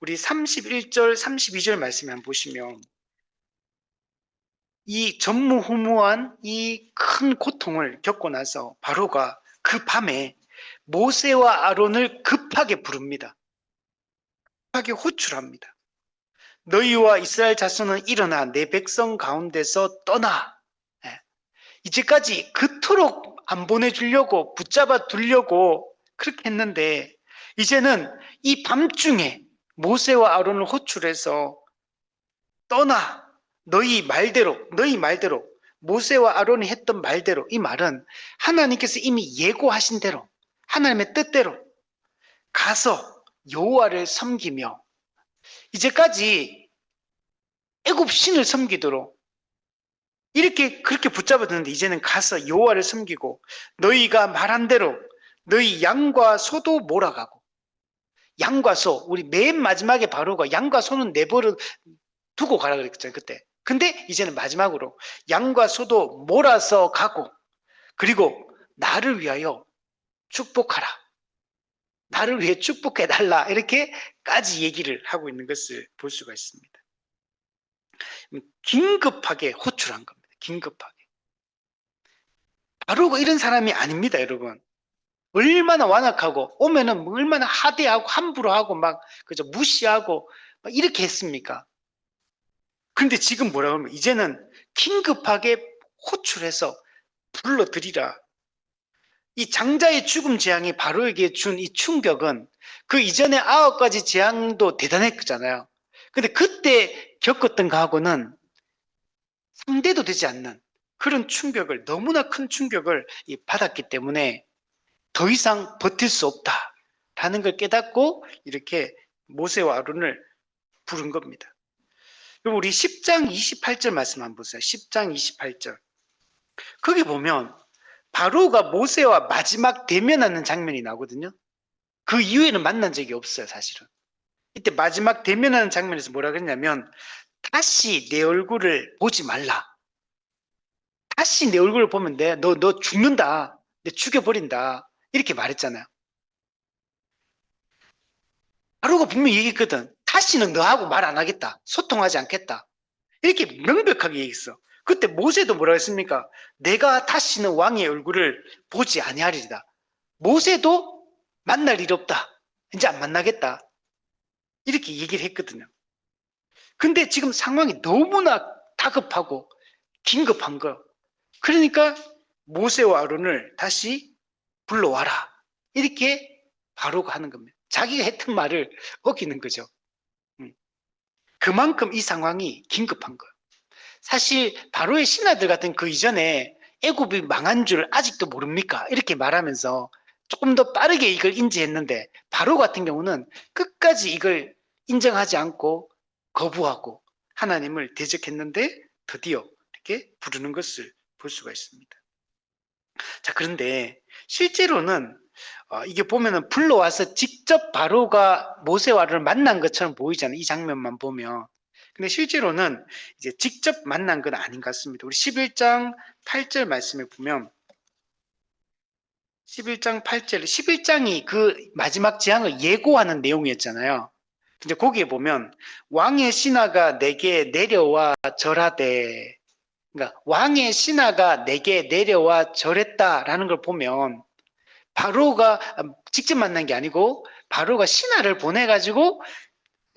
우리 31절, 32절 말씀 한번 보시면 이 전무후무한 이 큰 고통을 겪고 나서 바로가 그 밤에 모세와 아론을 급하게 부릅니다. 급하게 호출합니다. 너희와 이스라엘 자손은 일어나 내 백성 가운데서 떠나. 예. 이제까지 그토록 안 보내주려고 붙잡아 두려고 그렇게 했는데 이제는 이 밤중에 모세와 아론을 호출해서 떠나. 너희 말대로 모세와 아론이 했던 말대로, 이 말은 하나님께서 이미 예고하신 대로 하나님의 뜻대로 가서 여호와를 섬기며 이제까지 애굽 신을 섬기도록 이렇게 그렇게 붙잡아두는데 이제는 가서 여호와를 섬기고 너희가 말한 대로 너희 양과 소도 몰아가고, 양과 소, 우리 맨 마지막에 바로가 양과 소는 내버려 두고 가라 그랬잖아요 그때. 근데 이제는 마지막으로 양과 소도 몰아서 가고, 그리고 나를 위하여 축복하라, 나를 위해 축복해달라, 이렇게까지 얘기를 하고 있는 것을 볼 수가 있습니다. 긴급하게 호출한 겁니다. 긴급하게. 바로가 이런 사람이 아닙니다, 여러분. 얼마나 완악하고 오면은 얼마나 하대하고 함부로 하고 막 그저 무시하고 막 이렇게 했습니까? 근데 지금 뭐라고 하면 이제는 긴급하게 호출해서 불러들이라. 이 장자의 죽음 재앙이 바로에게 준 이 충격은 그 이전에 9가지 재앙도 대단했잖아요. 근데 그때 겪었던 거하고는 상대도 되지 않는 그런 충격을, 너무나 큰 충격을 받았기 때문에 더 이상 버틸 수 없다라는 걸 깨닫고 이렇게 모세와 아론을 부른 겁니다. 그럼 우리 10장 28절 말씀 한번 보세요. 10장 28절. 거기 보면 바로가 모세와 마지막 대면하는 장면이 나오거든요. 그 이후에는 만난 적이 없어요, 사실은. 이때 마지막 대면하는 장면에서 뭐라 그랬냐면 다시 내 얼굴을 보지 말라. 다시 내 얼굴을 보면 너 죽는다. 내 죽여버린다. 이렇게 말했잖아요. 바로가 분명히 얘기했거든. 다시는 너하고 말 안 하겠다. 소통하지 않겠다. 이렇게 명백하게 얘기했어. 그때 모세도 뭐라 했습니까? 내가 다시는 왕의 얼굴을 보지 아니하리이다. 모세도 만날 일 없다. 이제 안 만나겠다. 이렇게 얘기를 했거든요. 근데 지금 상황이 너무나 다급하고 긴급한 거. 그러니까 모세와 아론을 다시 불러와라. 이렇게 바로가 하는 겁니다. 자기가 했던 말을 어기는 거죠. 그만큼 이 상황이 긴급한 거예요. 사실 바로의 신하들 같은 그 이전에 애굽이 망한 줄 아직도 모릅니까? 이렇게 말하면서 조금 더 빠르게 이걸 인지했는데 바로 같은 경우는 끝까지 이걸 인정하지 않고 거부하고 하나님을 대적했는데 드디어 이렇게 부르는 것을 볼 수가 있습니다. 자, 그런데 실제로는 이게 보면은 불러와서 직접 바로가 모세와 아론을 만난 것처럼 보이잖아요. 이 장면만 보면. 근데 실제로는 이제 직접 만난 건 아닌 것 같습니다. 우리 11장 8절 말씀에 보면 11장 8절, 11장이 그 마지막 재앙을 예고하는 내용이었잖아요. 근데 거기에 보면 왕의 신하가 내게 내려와 절하되, 그러니까 왕의 신하가 내게 내려와 절했다라는 걸 보면 바로가 직접 만난 게 아니고 바로가 신하를 보내가지고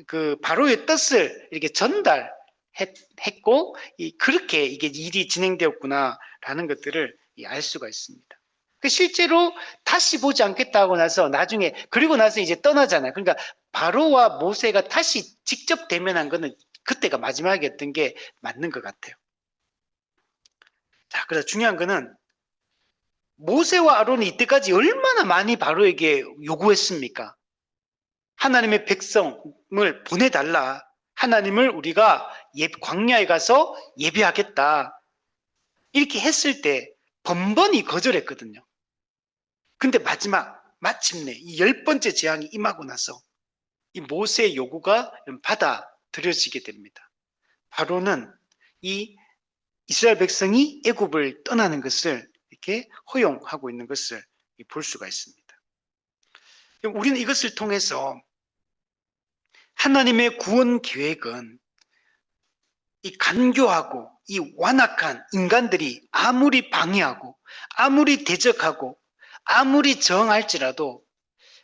그 바로의 뜻을 이렇게 전달했고 그렇게 이게 일이 진행되었구나라는 것들을 알 수가 있습니다. 실제로 다시 보지 않겠다고 나서 나중에 그리고 나서 이제 떠나잖아요. 그러니까 바로와 모세가 다시 직접 대면한 거는 그때가 마지막이었던 게 맞는 것 같아요. 자, 그래서 중요한 거는 모세와 아론이 이때까지 얼마나 많이 바로에게 요구했습니까? 하나님의 백성을 보내달라. 하나님을 우리가 광야에 가서 예배하겠다. 이렇게 했을 때 번번이 거절했거든요. 근데 마침내 이 10번째 재앙이 임하고 나서 이 모세의 요구가 받아들여지게 됩니다. 바로는 이 이스라엘 백성이 애굽을 떠나는 것을 이렇게 허용하고 있는 것을 볼 수가 있습니다. 우리는 이것을 통해서 하나님의 구원 계획은 이 간교하고 이 완악한 인간들이 아무리 방해하고 아무리 대적하고 아무리 저항할지라도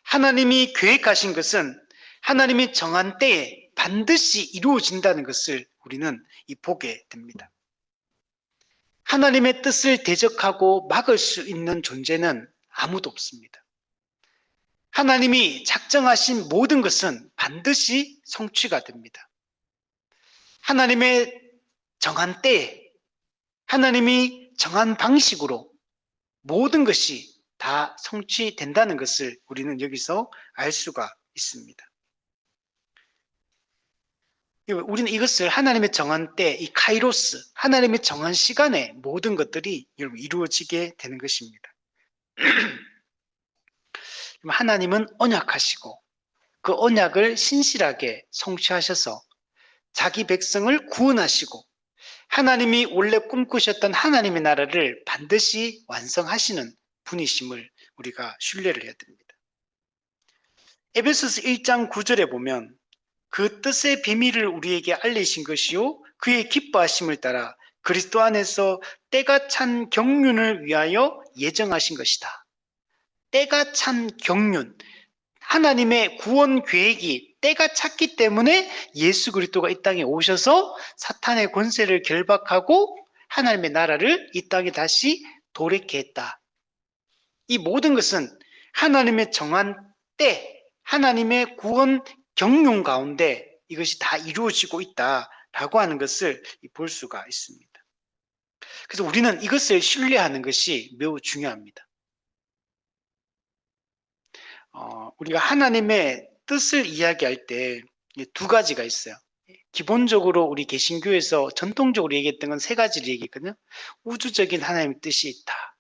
하나님이 계획하신 것은 하나님이 정한 때에 반드시 이루어진다는 것을 우리는 보게 됩니다. 하나님의 뜻을 대적하고 막을 수 있는 존재는 아무도 없습니다. 하나님이 작정하신 모든 것은 반드시 성취가 됩니다. 하나님의 정한 때에 하나님이 정한 방식으로 모든 것이 다 성취된다는 것을 우리는 여기서 알 수가 있습니다. 우리는 이것을 하나님의 정한 때, 이 카이로스, 하나님의 정한 시간에 모든 것들이 이루어지게 되는 것입니다. 하나님은 언약하시고 그 언약을 신실하게 성취하셔서 자기 백성을 구원하시고 하나님이 원래 꿈꾸셨던 하나님의 나라를 반드시 완성하시는 분이심을 우리가 신뢰를 해야 됩니다. 에베소서 1장 9절에 보면 그 뜻의 비밀을 우리에게 알리신 것이요 그의 기뻐하심을 따라 그리스도 안에서 때가 찬 경륜을 위하여 예정하신 것이다. 때가 찬 경륜, 하나님의 구원 계획이 때가 찼기 때문에 예수 그리스도가 이 땅에 오셔서 사탄의 권세를 결박하고 하나님의 나라를 이 땅에 다시 도래케 했다. 이 모든 것은 하나님의 정한 때, 하나님의 구원 경륜 가운데 이것이 다 이루어지고 있다라고 하는 것을 볼 수가 있습니다. 그래서 우리는 이것을 신뢰하는 것이 매우 중요합니다. 우리가 하나님의 뜻을 이야기할 때 두 가지가 있어요. 기본적으로 우리 개신교에서 전통적으로 얘기했던 건 세 가지를 얘기했거든요. 우주적인 하나님의 뜻이 있다.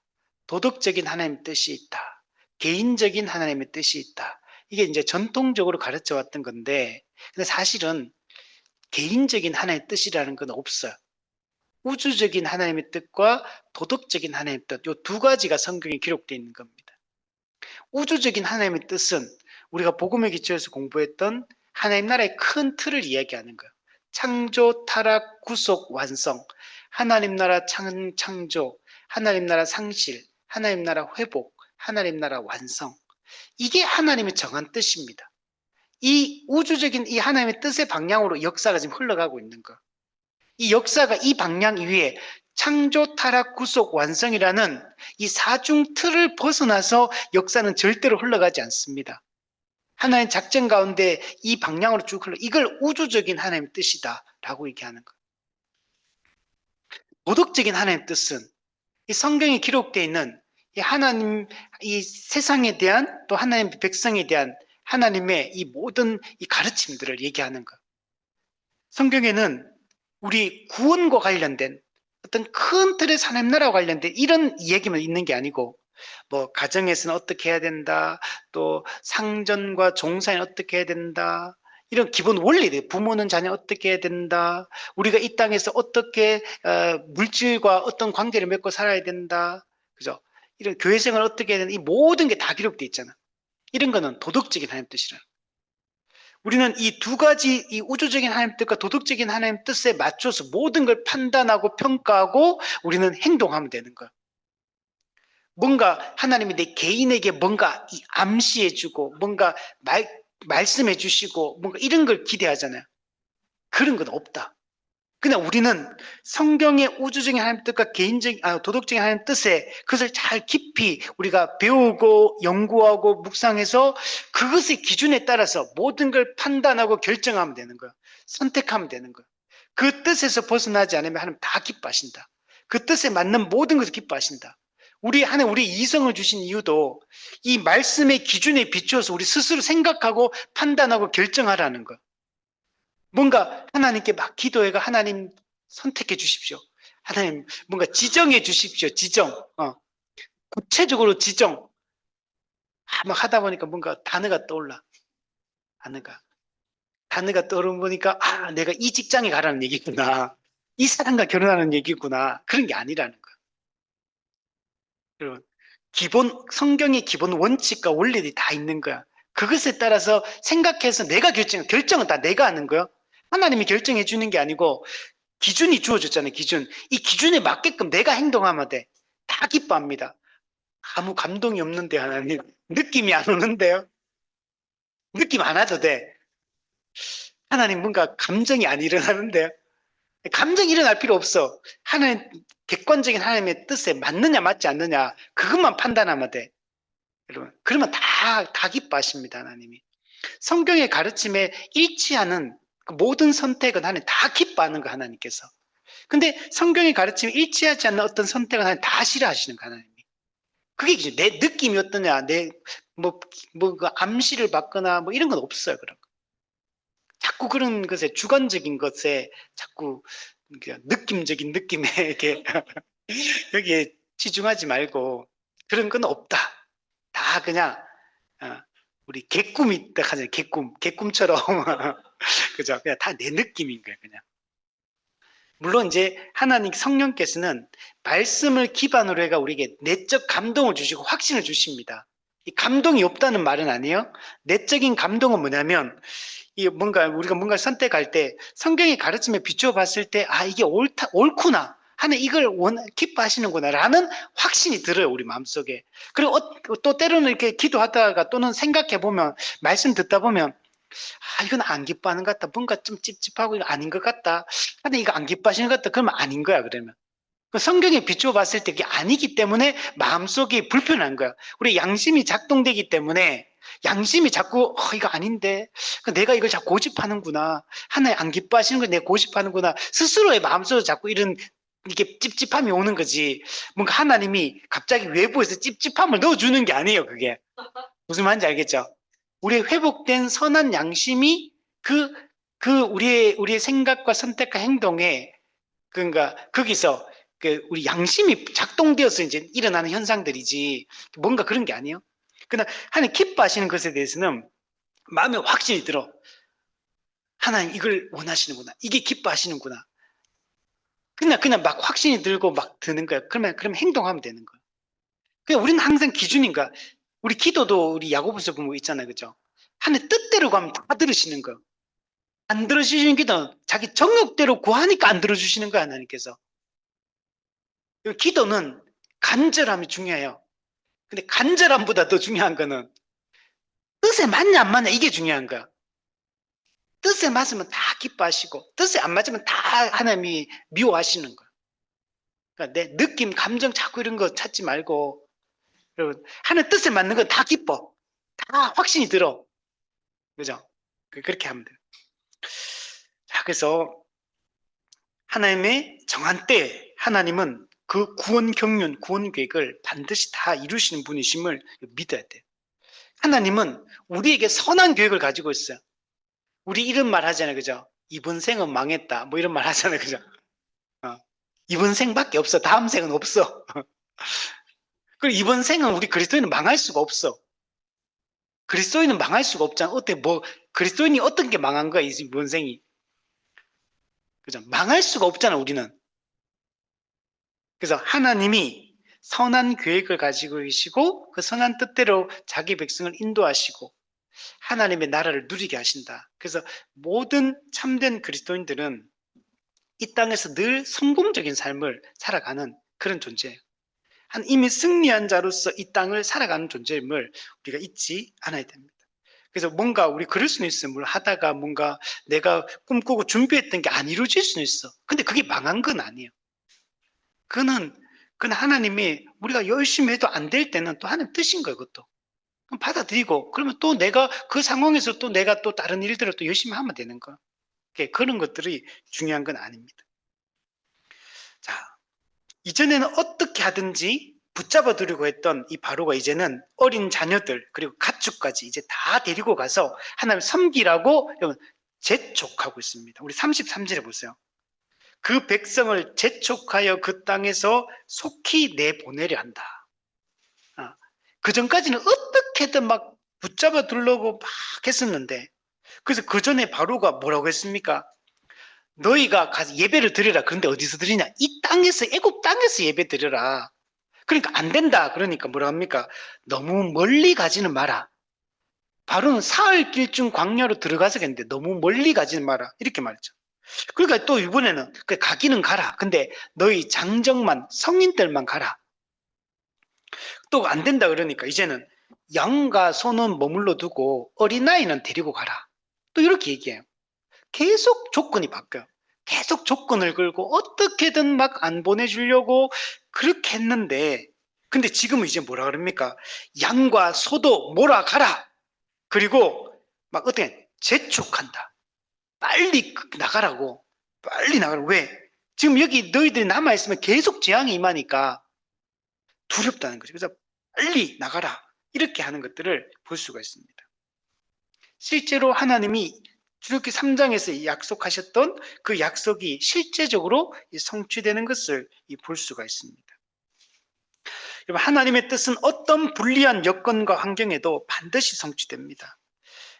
도덕적인 하나님의 뜻이 있다. 개인적인 하나님의 뜻이 있다. 이게 이제 전통적으로 가르쳐 왔던 건데, 근데 사실은 개인적인 하나님의 뜻이라는 건 없어요. 우주적인 하나님의 뜻과 도덕적인 하나님의 뜻, 이 두 가지가 성경에 기록되어 있는 겁니다. 우주적인 하나님의 뜻은 우리가 복음의 기초에서 공부했던 하나님 나라의 큰 틀을 이야기하는 거예요. 창조, 타락, 구속, 완성, 하나님 나라 창조, 하나님 나라 상실, 하나님 나라 회복, 하나님 나라 완성. 이게 하나님의 정한 뜻입니다. 이 우주적인 이 하나님의 뜻의 방향으로 역사가 지금 흘러가고 있는 거. 이 역사가 이 방향 위에 창조, 타락, 구속, 완성이라는 이 사중 틀을 벗어나서 역사는 절대로 흘러가지 않습니다. 하나님 작전 가운데 이 방향으로 쭉 흘러, 이걸 우주적인 하나님의 뜻이다라고 얘기하는 거. 도덕적인 하나님의 뜻은 이 성경에 기록되어 있는 이 하나님, 이 세상에 대한 또 하나님 백성에 대한 하나님의 이 모든 이 가르침들을 얘기하는 것. 성경에는 우리 구원과 관련된 어떤 큰 틀의 하나님 나라와 관련된 이런 이야기만 있는 게 아니고, 뭐 가정에서는 어떻게 해야 된다, 또 상전과 종사는 어떻게 해야 된다, 이런 기본 원리들, 부모는 자녀 어떻게 해야 된다, 우리가 이 땅에서 어떻게 물질과 어떤 관계를 맺고 살아야 된다, 그죠? 이런 교회 생활 어떻게 해야 된다, 이 모든 게 다 기록되어 있잖아. 이런 거는 도덕적인 하나님 뜻이라. 우리는 이 두 가지, 이 우주적인 하나님 뜻과 도덕적인 하나님 뜻에 맞춰서 모든 걸 판단하고 평가하고 우리는 행동하면 되는 거야. 뭔가 하나님이 내 개인에게 뭔가 암시해주고 뭔가 말씀해 주시고 뭔가 이런 걸 기대하잖아요. 그런 건 없다. 그냥 우리는 성경의 우주적인 하나님 뜻과 개인적인, 도덕적인 하나님 뜻에 그것을 잘 깊이 우리가 배우고 연구하고 묵상해서 그것의 기준에 따라서 모든 걸 판단하고 결정하면 되는 거야. 선택하면 되는 거야. 그 뜻에서 벗어나지 않으면 하나님 다 기뻐하신다. 그 뜻에 맞는 모든 것을 기뻐하신다. 하나님 우리 이성을 주신 이유도 이 말씀의 기준에 비추어서 우리 스스로 생각하고 판단하고 결정하라는 거. 뭔가 하나님께 막 기도해가 하나님 선택해 주십시오. 하나님 뭔가 지정해 주십시오. 지정. 구체적으로 지정. 막 하다 보니까 뭔가 단어가 떠올라. 단어가 떠오르니까 내가 이 직장에 가라는 얘기구나. 이 사람과 결혼하는 얘기구나. 그런 게 아니라는 거야. 여러분, 성경의 기본 원칙과 원리들이 다 있는 거야. 그것에 따라서 생각해서 내가 결정은 다 내가 하는 거예요. 하나님이 결정해 주는 게 아니고 기준이 주어졌잖아요. 기준. 이 기준에 맞게끔 내가 행동하면 돼. 다 기뻐합니다. 아무 감동이 없는데 하나님. 느낌이 안 오는데요. 느낌 안 와도 돼. 하나님 뭔가 감정이 안 일어나는데요. 감정이 일어날 필요 없어. 하나님, 객관적인 하나님의 뜻에 맞느냐 맞지 않느냐 그것만 판단하면 돼. 여러분, 그러면 다 기뻐하십니다. 하나님이. 성경의 가르침에 일치하는 그 모든 선택은 하나님 다 기뻐하는 거 하나님께서. 근데 성경의 가르침에 일치하지 않는 어떤 선택은 하나님 다 싫어하시는 거 하나님이. 그게 이제 내 느낌이 어떠냐, 그 암시를 받거나 뭐 이런 건 없어요. 그런 거. 자꾸 그런 것에 주관적인 것에 자꾸 느낌적인 느낌에 이렇게 여기에 치중하지 말고 그런 건 없다. 다 그냥 우리 개꿈이 딱 하잖아요. 개꿈처럼 그죠? 그냥 다 내 느낌인 거예요. 그냥. 물론 이제 하나님 성령께서는 말씀을 기반으로 해가 우리에게 내적 감동을 주시고 확신을 주십니다. 이 감동이 없다는 말은 아니에요. 내적인 감동은 뭐냐면 이 우리가 뭔가 선택할 때 성경의 가르침에 비추어 봤을 때 이게 옳구나 하는 이걸 기뻐하시는구나라는 확신이 들어요. 우리 마음속에. 그리고 또 때로는 이렇게 기도하다가 또는 생각해 보면 말씀 듣다 보면 이건 안 기뻐하는 것 같다. 뭔가 좀 찝찝하고 이거 아닌 것 같다. 근데 이거 안 기뻐하시는 것 같다. 그러면 아닌 거야. 그러면. 성경에 비추어 봤을 때 그게 아니기 때문에 마음속이 불편한 거야. 우리 양심이 작동되기 때문에 양심이 자꾸 이거 아닌데 내가 이걸 자꾸 고집하는구나. 하나님 안 기뻐하시는 걸 내가 고집하는구나. 스스로의 마음속으로 자꾸 이런 이게 찝찝함이 오는 거지. 뭔가 하나님이 갑자기 외부에서 찝찝함을 넣어주는 게 아니에요. 그게. 무슨 말인지 알겠죠? 우리의 회복된 선한 양심이 우리의 생각과 선택과 행동에 그러니까 거기서 우리 양심이 작동되어서 이제 일어나는 현상들이지 뭔가 그런 게 아니에요. 그러나 하나님 기뻐하시는 것에 대해서는 마음에 확신이 들어. 하나님 이걸 원하시는구나. 이게 기뻐하시는구나. 그냥 막 확신이 들고 막 드는 거야. 그러면 행동하면 되는 거야. 그냥 우리는 항상 기준인가. 우리 기도도 우리 야고보서 보면 있잖아요. 그죠? 하나님 뜻대로 가면 다 들으시는 거. 안 들어주시는 기도 자기 정욕대로 구하니까 안 들어주시는 거야. 하나님께서. 기도는 간절함이 중요해요. 근데 간절함보다 더 중요한 거는 뜻에 맞냐 안 맞냐 이게 중요한 거야. 뜻에 맞으면 다 기뻐하시고 뜻에 안 맞으면 다 하나님이 미워하시는 거야. 그러니까 내 느낌, 감정 자꾸 이런 거 찾지 말고 여러분 하나님 뜻에 맞는 건 다 기뻐. 다 확신이 들어. 그죠? 그렇게 하면 돼요. 자, 그래서 하나님의 정한 때 하나님은 그 구원 경륜, 구원 계획을 반드시 다 이루시는 분이심을 믿어야 돼요. 하나님은 우리에게 선한 계획을 가지고 있어요. 우리 이런 말 하잖아요. 그죠? 이번 생은 망했다. 뭐 이런 말 하잖아요. 그죠? 이번 생밖에 없어. 다음 생은 없어. 그리고 이번 생은 우리 그리스도인은 망할 수가 없어. 그리스도인은 망할 수가 없잖아. 그리스도인이 어떤 게 망한 거야, 이번 생이. 그죠? 망할 수가 없잖아, 우리는. 그래서 하나님이 선한 계획을 가지고 계시고 그 선한 뜻대로 자기 백성을 인도하시고 하나님의 나라를 누리게 하신다. 그래서 모든 참된 그리스도인들은 이 땅에서 늘 성공적인 삶을 살아가는 그런 존재예요. 이미 승리한 자로서 이 땅을 살아가는 존재임을 우리가 잊지 않아야 됩니다. 그래서 뭔가 우리 그럴 수는 있어요. 뭘 하다가 뭔가 내가 꿈꾸고 준비했던 게 안 이루어질 수는 있어. 근데 그게 망한 건 아니에요. 그건 하나님이 우리가 열심히 해도 안 될 때는 또 하나님 뜻인 거예요. 그것도. 그럼 받아들이고 그러면 또 내가 그 상황에서 또 내가 또 다른 일들을 또 열심히 하면 되는 거야. 그런 것들이 중요한 건 아닙니다. 자, 이전에는 어떻게 하든지 붙잡아 두려고 했던 이 바로가 이제는 어린 자녀들 그리고 가축까지 이제 다 데리고 가서 하나님을 섬기라고 재촉하고 있습니다. 우리 33절에 보세요. 그 백성을 재촉하여 그 땅에서 속히 내보내려 한다. 그 전까지는 어떻게든 막 붙잡아 두려고 막 했었는데 그래서 그 전에 바로가 뭐라고 했습니까? 너희가 가서 예배를 드려라. 그런데 어디서 드리냐? 이 땅에서, 애굽 땅에서 예배 드려라. 그러니까 안 된다. 그러니까 뭐라 합니까? 너무 멀리 가지는 마라. 바로는 사흘 길쯤 광야로 들어가서 했는데 너무 멀리 가지 마라 이렇게 말했죠. 그러니까 또 이번에는 가기는 가라. 근데 너희 장정만 성인들만 가라. 또 안 된다 그러니까 이제는 양과 소는 머물러 두고 어린아이는 데리고 가라. 또 이렇게 얘기해요. 계속 조건이 바뀌어요. 계속 조건을 걸고 어떻게든 막 안 보내주려고 그렇게 했는데 근데 지금은 이제 뭐라 그럽니까? 양과 소도 몰아가라. 그리고 막 어떻게 재촉한다. 빨리 나가라고. 빨리 나가라고. 왜? 지금 여기 너희들이 남아있으면 계속 재앙이 임하니까 두렵다는 거죠. 그래서 빨리 나가라. 이렇게 하는 것들을 볼 수가 있습니다. 실제로 하나님이 출애굽기 3장에서 약속하셨던 그 약속이 실제적으로 성취되는 것을 볼 수가 있습니다. 여러분, 하나님의 뜻은 어떤 불리한 여건과 환경에도 반드시 성취됩니다.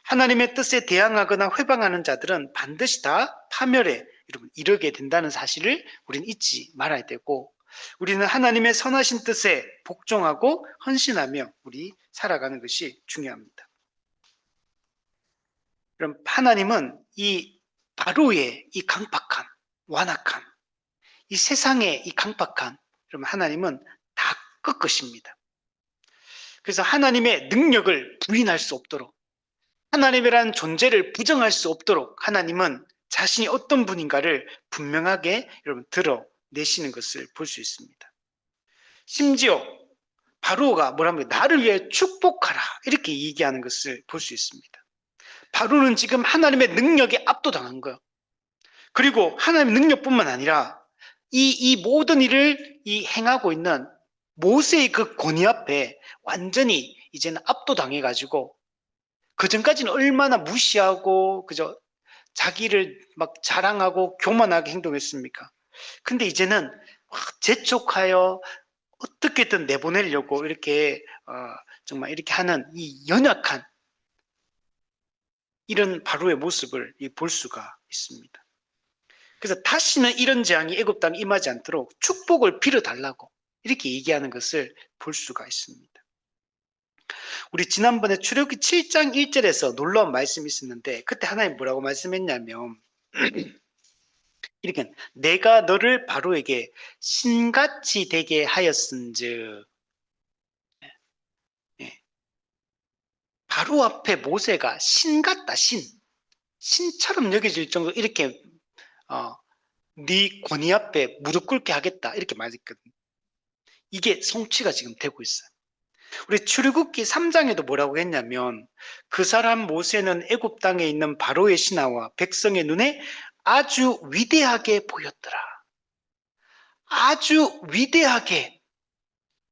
하나님의 뜻에 대항하거나 회방하는 자들은 반드시 다 파멸에 이르게 된다는 사실을 우리는 잊지 말아야 되고 우리는 하나님의 선하신 뜻에 복종하고 헌신하며 우리 살아가는 것이 중요합니다. 그럼 하나님은 이 바로의 이 강팍함, 완악함, 이 세상의 이 강팍함, 그럼 하나님은 다 꺾으십니다. 그래서 하나님의 능력을 부인할 수 없도록 하나님이라는 존재를 부정할 수 없도록 하나님은 자신이 어떤 분인가를 분명하게 여러분 드러내시는 것을 볼 수 있습니다. 심지어 바로가 뭐라면 나를 위해 축복하라 이렇게 얘기하는 것을 볼 수 있습니다. 바로는 지금 하나님의 능력에 압도당한 거예요. 그리고 하나님의 능력뿐만 아니라 이 모든 일을 행하고 있는 모세의 그 권위 앞에 완전히 이제는 압도당해가지고 그 전까지는 얼마나 무시하고 그저 자기를 막 자랑하고 교만하게 행동했습니까? 근데 이제는 재촉하여 어떻게든 내보내려고 이렇게 정말 이렇게 하는 이 연약한 이런 바로의 모습을 볼 수가 있습니다. 그래서 다시는 이런 재앙이 애굽 땅에 임하지 않도록 축복을 빌어달라고 이렇게 얘기하는 것을 볼 수가 있습니다. 우리 지난번에 출애굽기 7장 1절에서 놀라운 말씀이 있었는데 그때 하나님 뭐라고 말씀했냐면 이렇게 내가 너를 바로에게 신같이 되게 하였은즉 바로 앞에 모세가 신 같다 신처럼 여겨질 정도로 이렇게 네 권위 앞에 무릎 꿇게 하겠다 이렇게 말했거든요. 이게 성취가 지금 되고 있어요. 우리 출애굽기 3장에도 뭐라고 했냐면 그 사람 모세는 애굽 땅에 있는 바로의 신하와 백성의 눈에 아주 위대하게 보였더라. 아주 위대하게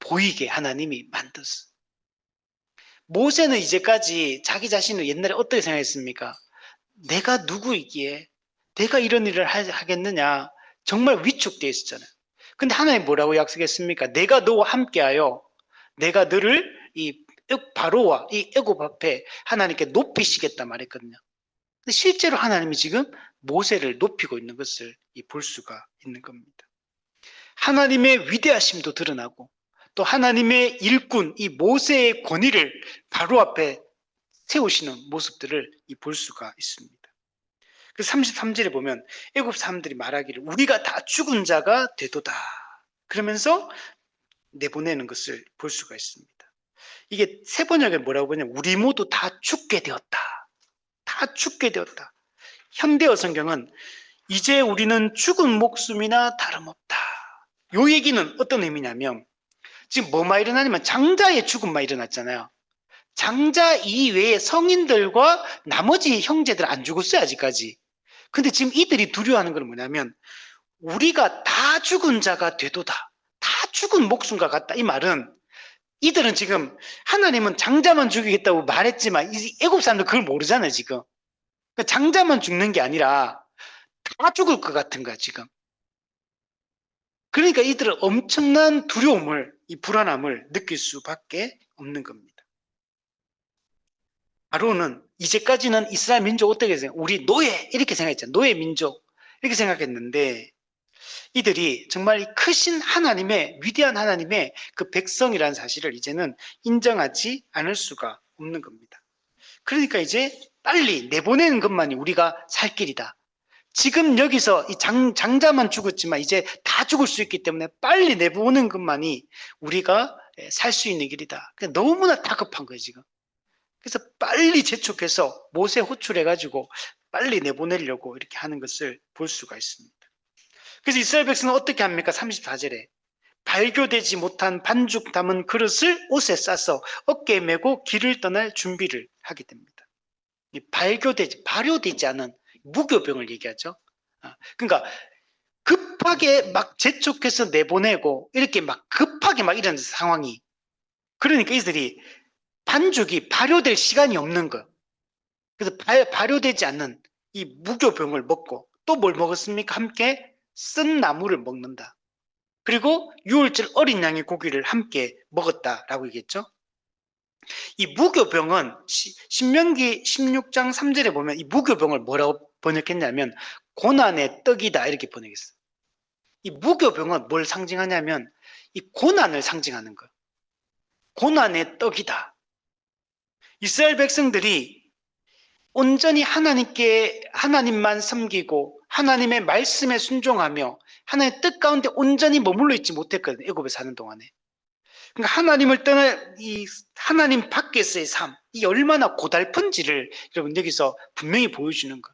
보이게 하나님이 만들었어요. 모세는 이제까지 자기 자신을 옛날에 어떻게 생각했습니까? 내가 누구이기에 내가 이런 일을 하겠느냐 정말 위축되어 있었잖아요. 근데 하나님 뭐라고 약속했습니까? 내가 너와 함께하여 내가 너를 이 바로와 이 애굽 앞에 하나님께 높이시겠다 말했거든요. 근데 실제로 하나님이 지금 모세를 높이고 있는 것을 볼 수가 있는 겁니다. 하나님의 위대하심도 드러나고 또 하나님의 일꾼 이 모세의 권위를 바로 앞에 세우시는 모습들을 볼 수가 있습니다. 그 33절에 보면 애굽 사람들이 말하기를 우리가 다 죽은 자가 되도다 그러면서 내보내는 것을 볼 수가 있습니다. 이게 세 번역에 뭐라고 보냐면 우리 모두 다 죽게 되었다. 다 죽게 되었다. 현대어 성경은 이제 우리는 죽은 목숨이나 다름없다. 요 얘기는 어떤 의미냐면 지금 뭐만 일어나냐면 장자의 죽음만 일어났잖아요. 장자 이외의 성인들과 나머지 형제들 안 죽었어요 아직까지. 근데 지금 이들이 두려워하는 건 뭐냐면 우리가 다 죽은 자가 되도다. 다 죽은 목숨과 같다. 이 말은 이들은 지금 하나님은 장자만 죽이겠다고 말했지만 이 애굽 사람들 그걸 모르잖아요 지금. 그러니까 장자만 죽는 게 아니라 다 죽을 것 같은 거야 지금. 그러니까 이들은 엄청난 두려움을 이 불안함을 느낄 수밖에 없는 겁니다. 바로는 이제까지는 이스라엘 민족 어떻게 생각해요? 우리 노예 이렇게 생각했잖아요. 노예 민족 이렇게 생각했는데 이들이 정말 크신 하나님의 위대한 하나님의 그 백성이라는 사실을 이제는 인정하지 않을 수가 없는 겁니다. 그러니까 이제 빨리 내보내는 것만이 우리가 살 길이다. 지금 여기서 이 장자만 죽었지만 이제 다 죽을 수 있기 때문에 빨리 내보내는 것만이 우리가 살 수 있는 길이다. 너무나 다급한 거예요, 지금. 그래서 빨리 재촉해서 모세 호출해가지고 빨리 내보내려고 이렇게 하는 것을 볼 수가 있습니다. 그래서 이스라엘 백성은 어떻게 합니까? 34절에 발교되지 못한 반죽 담은 그릇을 옷에 싸서 어깨에 메고 길을 떠날 준비를 하게 됩니다. 발효되지 않은 무교병을 얘기하죠. 그러니까 급하게 막 재촉해서 내보내고 이렇게 막 급하게 막 이런 상황이, 그러니까 이들이 반죽이 발효될 시간이 없는 거예요. 그래서 발효되지 않는 이 무교병을 먹고 또 뭘 먹었습니까? 함께 쓴 나물을 먹는다. 그리고 유월절 어린 양의 고기를 함께 먹었다라고 얘기했죠. 이 무교병은 신명기 16장 3절에 보면 이 무교병을 뭐라고 번역했냐면 고난의 떡이다 이렇게 번역했어요. 이 무교병은 뭘 상징하냐면 이 고난을 상징하는 거예요. 고난의 떡이다. 이스라엘 백성들이 온전히 하나님만 섬기고 하나님의 말씀에 순종하며 하나님의 뜻 가운데 온전히 머물러 있지 못했거든요. 애굽에 사는 동안에. 그러니까 하나님을 떠나 이 하나님 밖에서의 삶, 이 얼마나 고달픈지를 여러분 여기서 분명히 보여주는 거.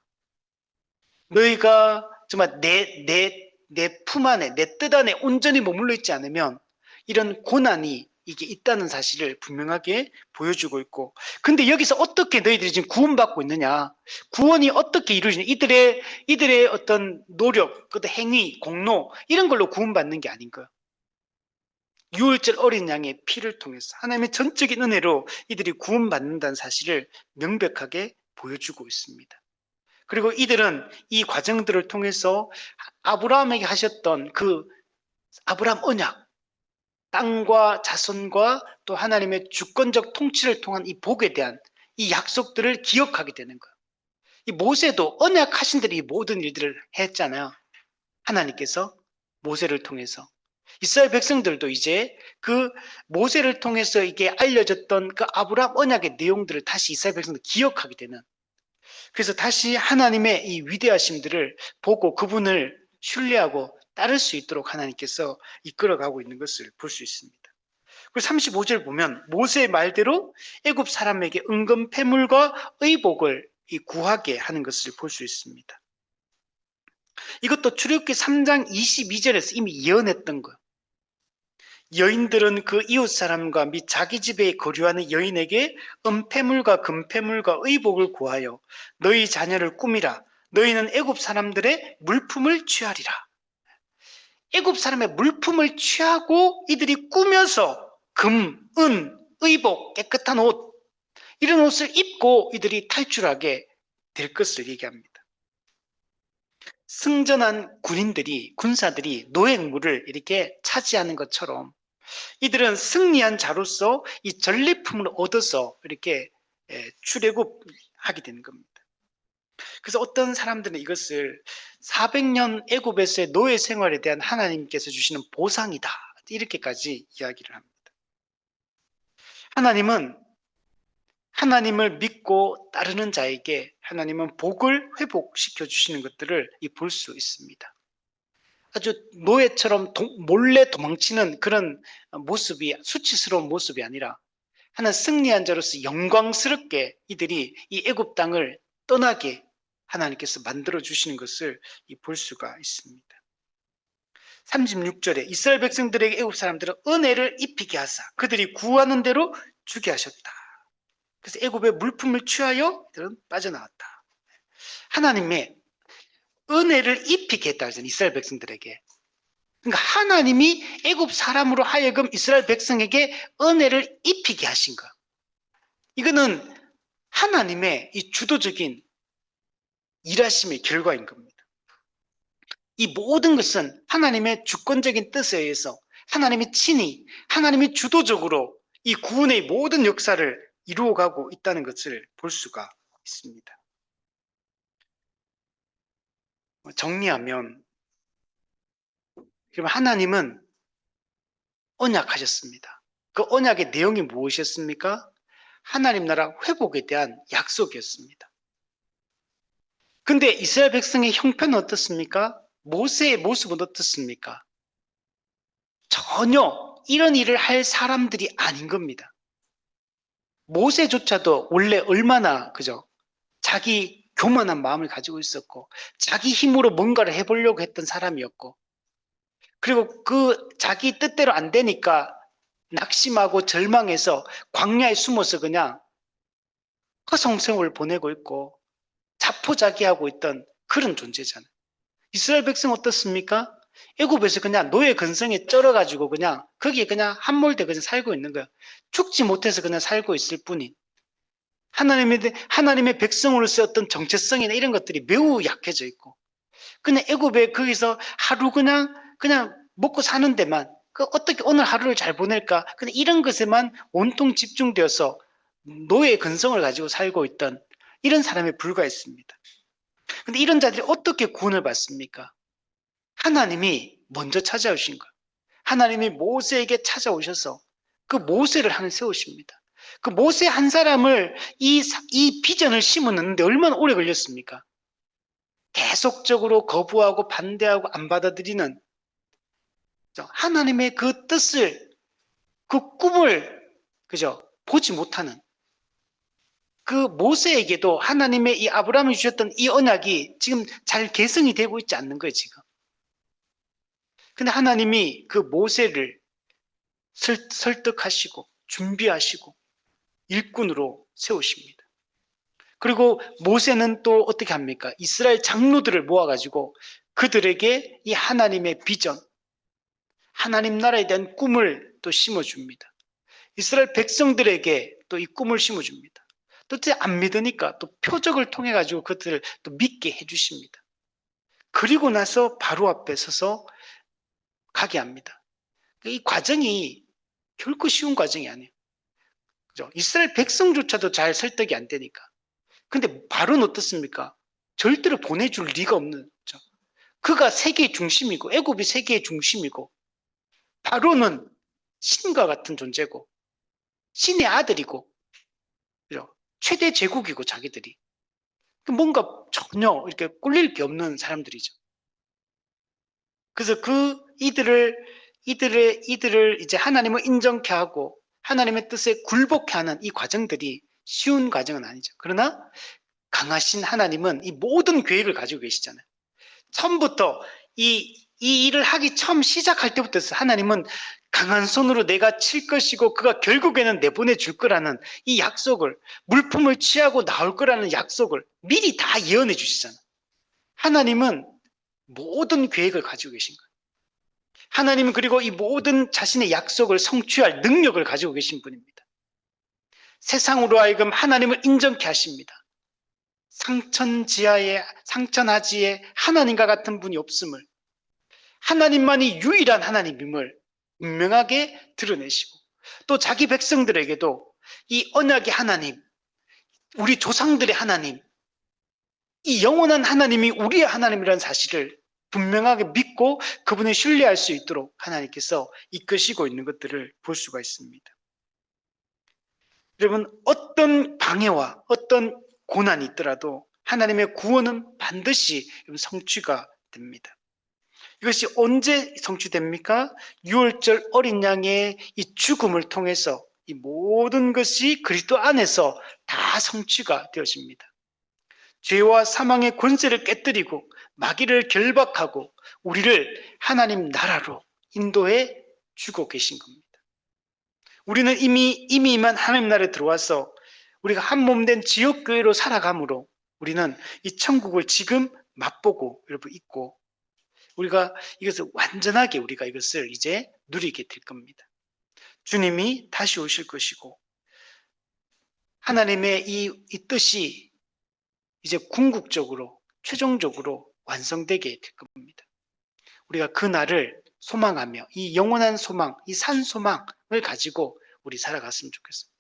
너희가 정말 내 품 안에, 내 뜻 안에 온전히 머물러 있지 않으면 이런 고난이 이게 있다는 사실을 분명하게 보여주고 있고, 근데 여기서 어떻게 너희들이 지금 구원받고 있느냐? 구원이 어떻게 이루어지냐? 이들의 어떤 노력, 그 행위, 공로 이런 걸로 구원받는 게 아닌 거야. 유월절 어린 양의 피를 통해서 하나님의 전적인 은혜로 이들이 구원받는다는 사실을 명백하게 보여주고 있습니다. 그리고 이들은 이 과정들을 통해서 아브라함에게 하셨던 그 아브라함 언약, 땅과 자손과 또 하나님의 주권적 통치를 통한 이 복에 대한 이 약속들을 기억하게 되는 거예요. 이 모세도 언약하신 대로 이 모든 일들을 했잖아요. 하나님께서 모세를 통해서. 이스라엘 백성들도 이제 그 모세를 통해서 이게 알려졌던 그 아브라함 언약의 내용들을 다시 이스라엘 백성들 기억하게 되는, 그래서 다시 하나님의 이 위대하심들을 보고 그분을 신뢰하고 따를 수 있도록 하나님께서 이끌어가고 있는 것을 볼 수 있습니다. 그리고 35절 보면 모세의 말대로 애굽 사람에게 은금 패물과 의복을 구하게 하는 것을 볼 수 있습니다. 이것도 출애굽기 3장 22절에서 이미 예언했던 거예요. 여인들은 그 이웃 사람과 및 자기 집에 거류하는 여인에게 은폐물과 금폐물과 의복을 구하여 너희 자녀를 꾸미라. 너희는 애굽 사람들의 물품을 취하리라. 애굽 사람의 물품을 취하고 이들이 꾸며서 금, 은, 의복, 깨끗한 옷, 이런 옷을 입고 이들이 탈출하게 될 것을 얘기합니다. 승전한 군사들이 노획물을 이렇게 차지하는 것처럼 이들은 승리한 자로서 이 전리품을 얻어서 이렇게 출애굽하게 되는 겁니다. 그래서 어떤 사람들은 이것을 400년 애굽에서의 노예 생활에 대한 하나님께서 주시는 보상이다 이렇게까지 이야기를 합니다. 하나님을 믿고 따르는 자에게 하나님은 복을 회복시켜 주시는 것들을 볼 수 있습니다. 아주 노예처럼 몰래 도망치는 그런 모습이 수치스러운 모습이 아니라 하나 승리한 자로서 영광스럽게 이들이 이 애굽 땅을 떠나게 하나님께서 만들어 주시는 것을 볼 수가 있습니다. 36절에 이스라엘 백성들에게 애굽 사람들은 은혜를 입히게 하사 그들이 구하는 대로 주게 하셨다. 그래서 애굽의 물품을 취하여 이들은 빠져나왔다. 하나님의 은혜를 입히게 했다 하잖아요. 이스라엘 백성들에게. 그러니까 하나님이 애굽 사람으로 하여금 이스라엘 백성에게 은혜를 입히게 하신 것. 이거는 하나님의 이 주도적인 일하심의 결과인 겁니다. 이 모든 것은 하나님의 주권적인 뜻에 의해서 하나님이 친히, 하나님이 주도적으로 이 구원의 모든 역사를 이루어가고 있다는 것을 볼 수가 있습니다. 정리하면 그럼 하나님은 언약하셨습니다. 그 언약의 내용이 무엇이었습니까? 하나님 나라 회복에 대한 약속이었습니다. 근데 이스라엘 백성의 형편은 어떻습니까? 모세의 모습은 어떻습니까? 전혀 이런 일을 할 사람들이 아닌 겁니다. 모세조차도 원래 얼마나 자기 교만한 마음을 가지고 있었고 자기 힘으로 뭔가를 해보려고 했던 사람이었고, 그리고 그 자기 뜻대로 안 되니까 낙심하고 절망해서 광야에 숨어서 그냥 허송세월을 보내고 있고 자포자기하고 있던 그런 존재잖아요. 이스라엘 백성 어떻습니까? 애굽에서 그냥 노예 근성에 쩔어가지고 그냥 거기에 그냥 함몰돼 그냥 살고 있는 거예요. 죽지 못해서 그냥 살고 있을 뿐인, 하나님의 백성으로서 어떤 정체성이나 이런 것들이 매우 약해져 있고, 그냥 애굽에 거기서 하루 그냥 먹고 사는 데만, 어떻게 오늘 하루를 잘 보낼까, 그냥 이런 것에만 온통 집중되어서 노예 근성을 가지고 살고 있던 이런 사람에 불과했습니다. 근데 이런 자들이 어떻게 구원을 받습니까? 하나님이 먼저 찾아오신 거예요. 하나님이 모세에게 찾아오셔서 그 모세를 하나 세우십니다. 그 모세 한 사람을 이 비전을 심었는데 얼마나 오래 걸렸습니까? 계속적으로 거부하고 반대하고 안 받아들이는 하나님의 그 뜻을, 그 꿈을 보지 못하는 그 모세에게도 하나님의 이 아브라함이 주셨던 이 언약이 지금 잘 계승이 되고 있지 않는 거예요, 지금. 근데 하나님이 그 모세를 설득하시고 준비하시고 일꾼으로 세우십니다. 그리고 모세는 또 어떻게 합니까? 이스라엘 장로들을 모아가지고 그들에게 이 하나님의 비전, 하나님 나라에 대한 꿈을 또 심어줍니다. 이스라엘 백성들에게 또 이 꿈을 심어줍니다. 또 안 믿으니까 또 표적을 통해 가지고 그들을 또 믿게 해주십니다. 그리고 나서 바로 앞에 서서 가게 합니다. 이 과정이 결코 쉬운 과정이 아니에요. 그죠? 이스라엘 백성조차도 잘 설득이 안 되니까. 근데 바로는 어떻습니까? 절대로 보내줄 리가 없는 거죠. 그가 세계의 중심이고 애굽이 세계의 중심이고 바로는 신과 같은 존재고 신의 아들이고, 그죠? 최대 제국이고 자기들이 뭔가 전혀 이렇게 꿀릴 게 없는 사람들이죠. 그래서 이들을 이제 하나님을 인정케 하고 하나님의 뜻에 굴복케 하는 이 과정들이 쉬운 과정은 아니죠. 그러나 강하신 하나님은 이 모든 계획을 가지고 계시잖아요. 처음부터 이 일을 하기 처음 시작할 때부터 하나님은 강한 손으로 내가 칠 것이고 그가 결국에는 내보내줄 거라는 이 약속을, 물품을 취하고 나올 거라는 약속을 미리 다 예언해 주시잖아요. 하나님은 모든 계획을 가지고 계신 거예요. 하나님은 그리고 이 모든 자신의 약속을 성취할 능력을 가지고 계신 분입니다. 세상으로 하여금 하나님을 인정케 하십니다. 상천하지에 하나님과 같은 분이 없음을, 하나님만이 유일한 하나님임을 분명하게 드러내시고, 또 자기 백성들에게도 이 언약의 하나님, 우리 조상들의 하나님, 이 영원한 하나님이 우리의 하나님이라는 사실을 분명하게 믿고 그분을 신뢰할 수 있도록 하나님께서 이끄시고 있는 것들을 볼 수가 있습니다. 여러분, 어떤 방해와 어떤 고난이 있더라도 하나님의 구원은 반드시 성취가 됩니다. 이것이 언제 성취됩니까? 유월절 어린 양의 이 죽음을 통해서 이 모든 것이 그리스도 안에서 다 성취가 되어집니다. 죄와 사망의 권세를 깨뜨리고 마귀를 결박하고 우리를 하나님 나라로 인도해 주고 계신 겁니다. 우리는 이미 이만 하나님 나라에 들어와서 우리가 한 몸 된 지역교회로 살아가므로 우리는 이 천국을 지금 맛보고 여러분 있고, 우리가 이것을 완전하게 우리가 이것을 이제 누리게 될 겁니다. 주님이 다시 오실 것이고 하나님의 이 뜻이 이제 궁극적으로 최종적으로 완성되게 될 겁니다. 우리가 그 날을 소망하며 이 영원한 소망, 이 산 소망을 가지고 우리 살아갔으면 좋겠습니다.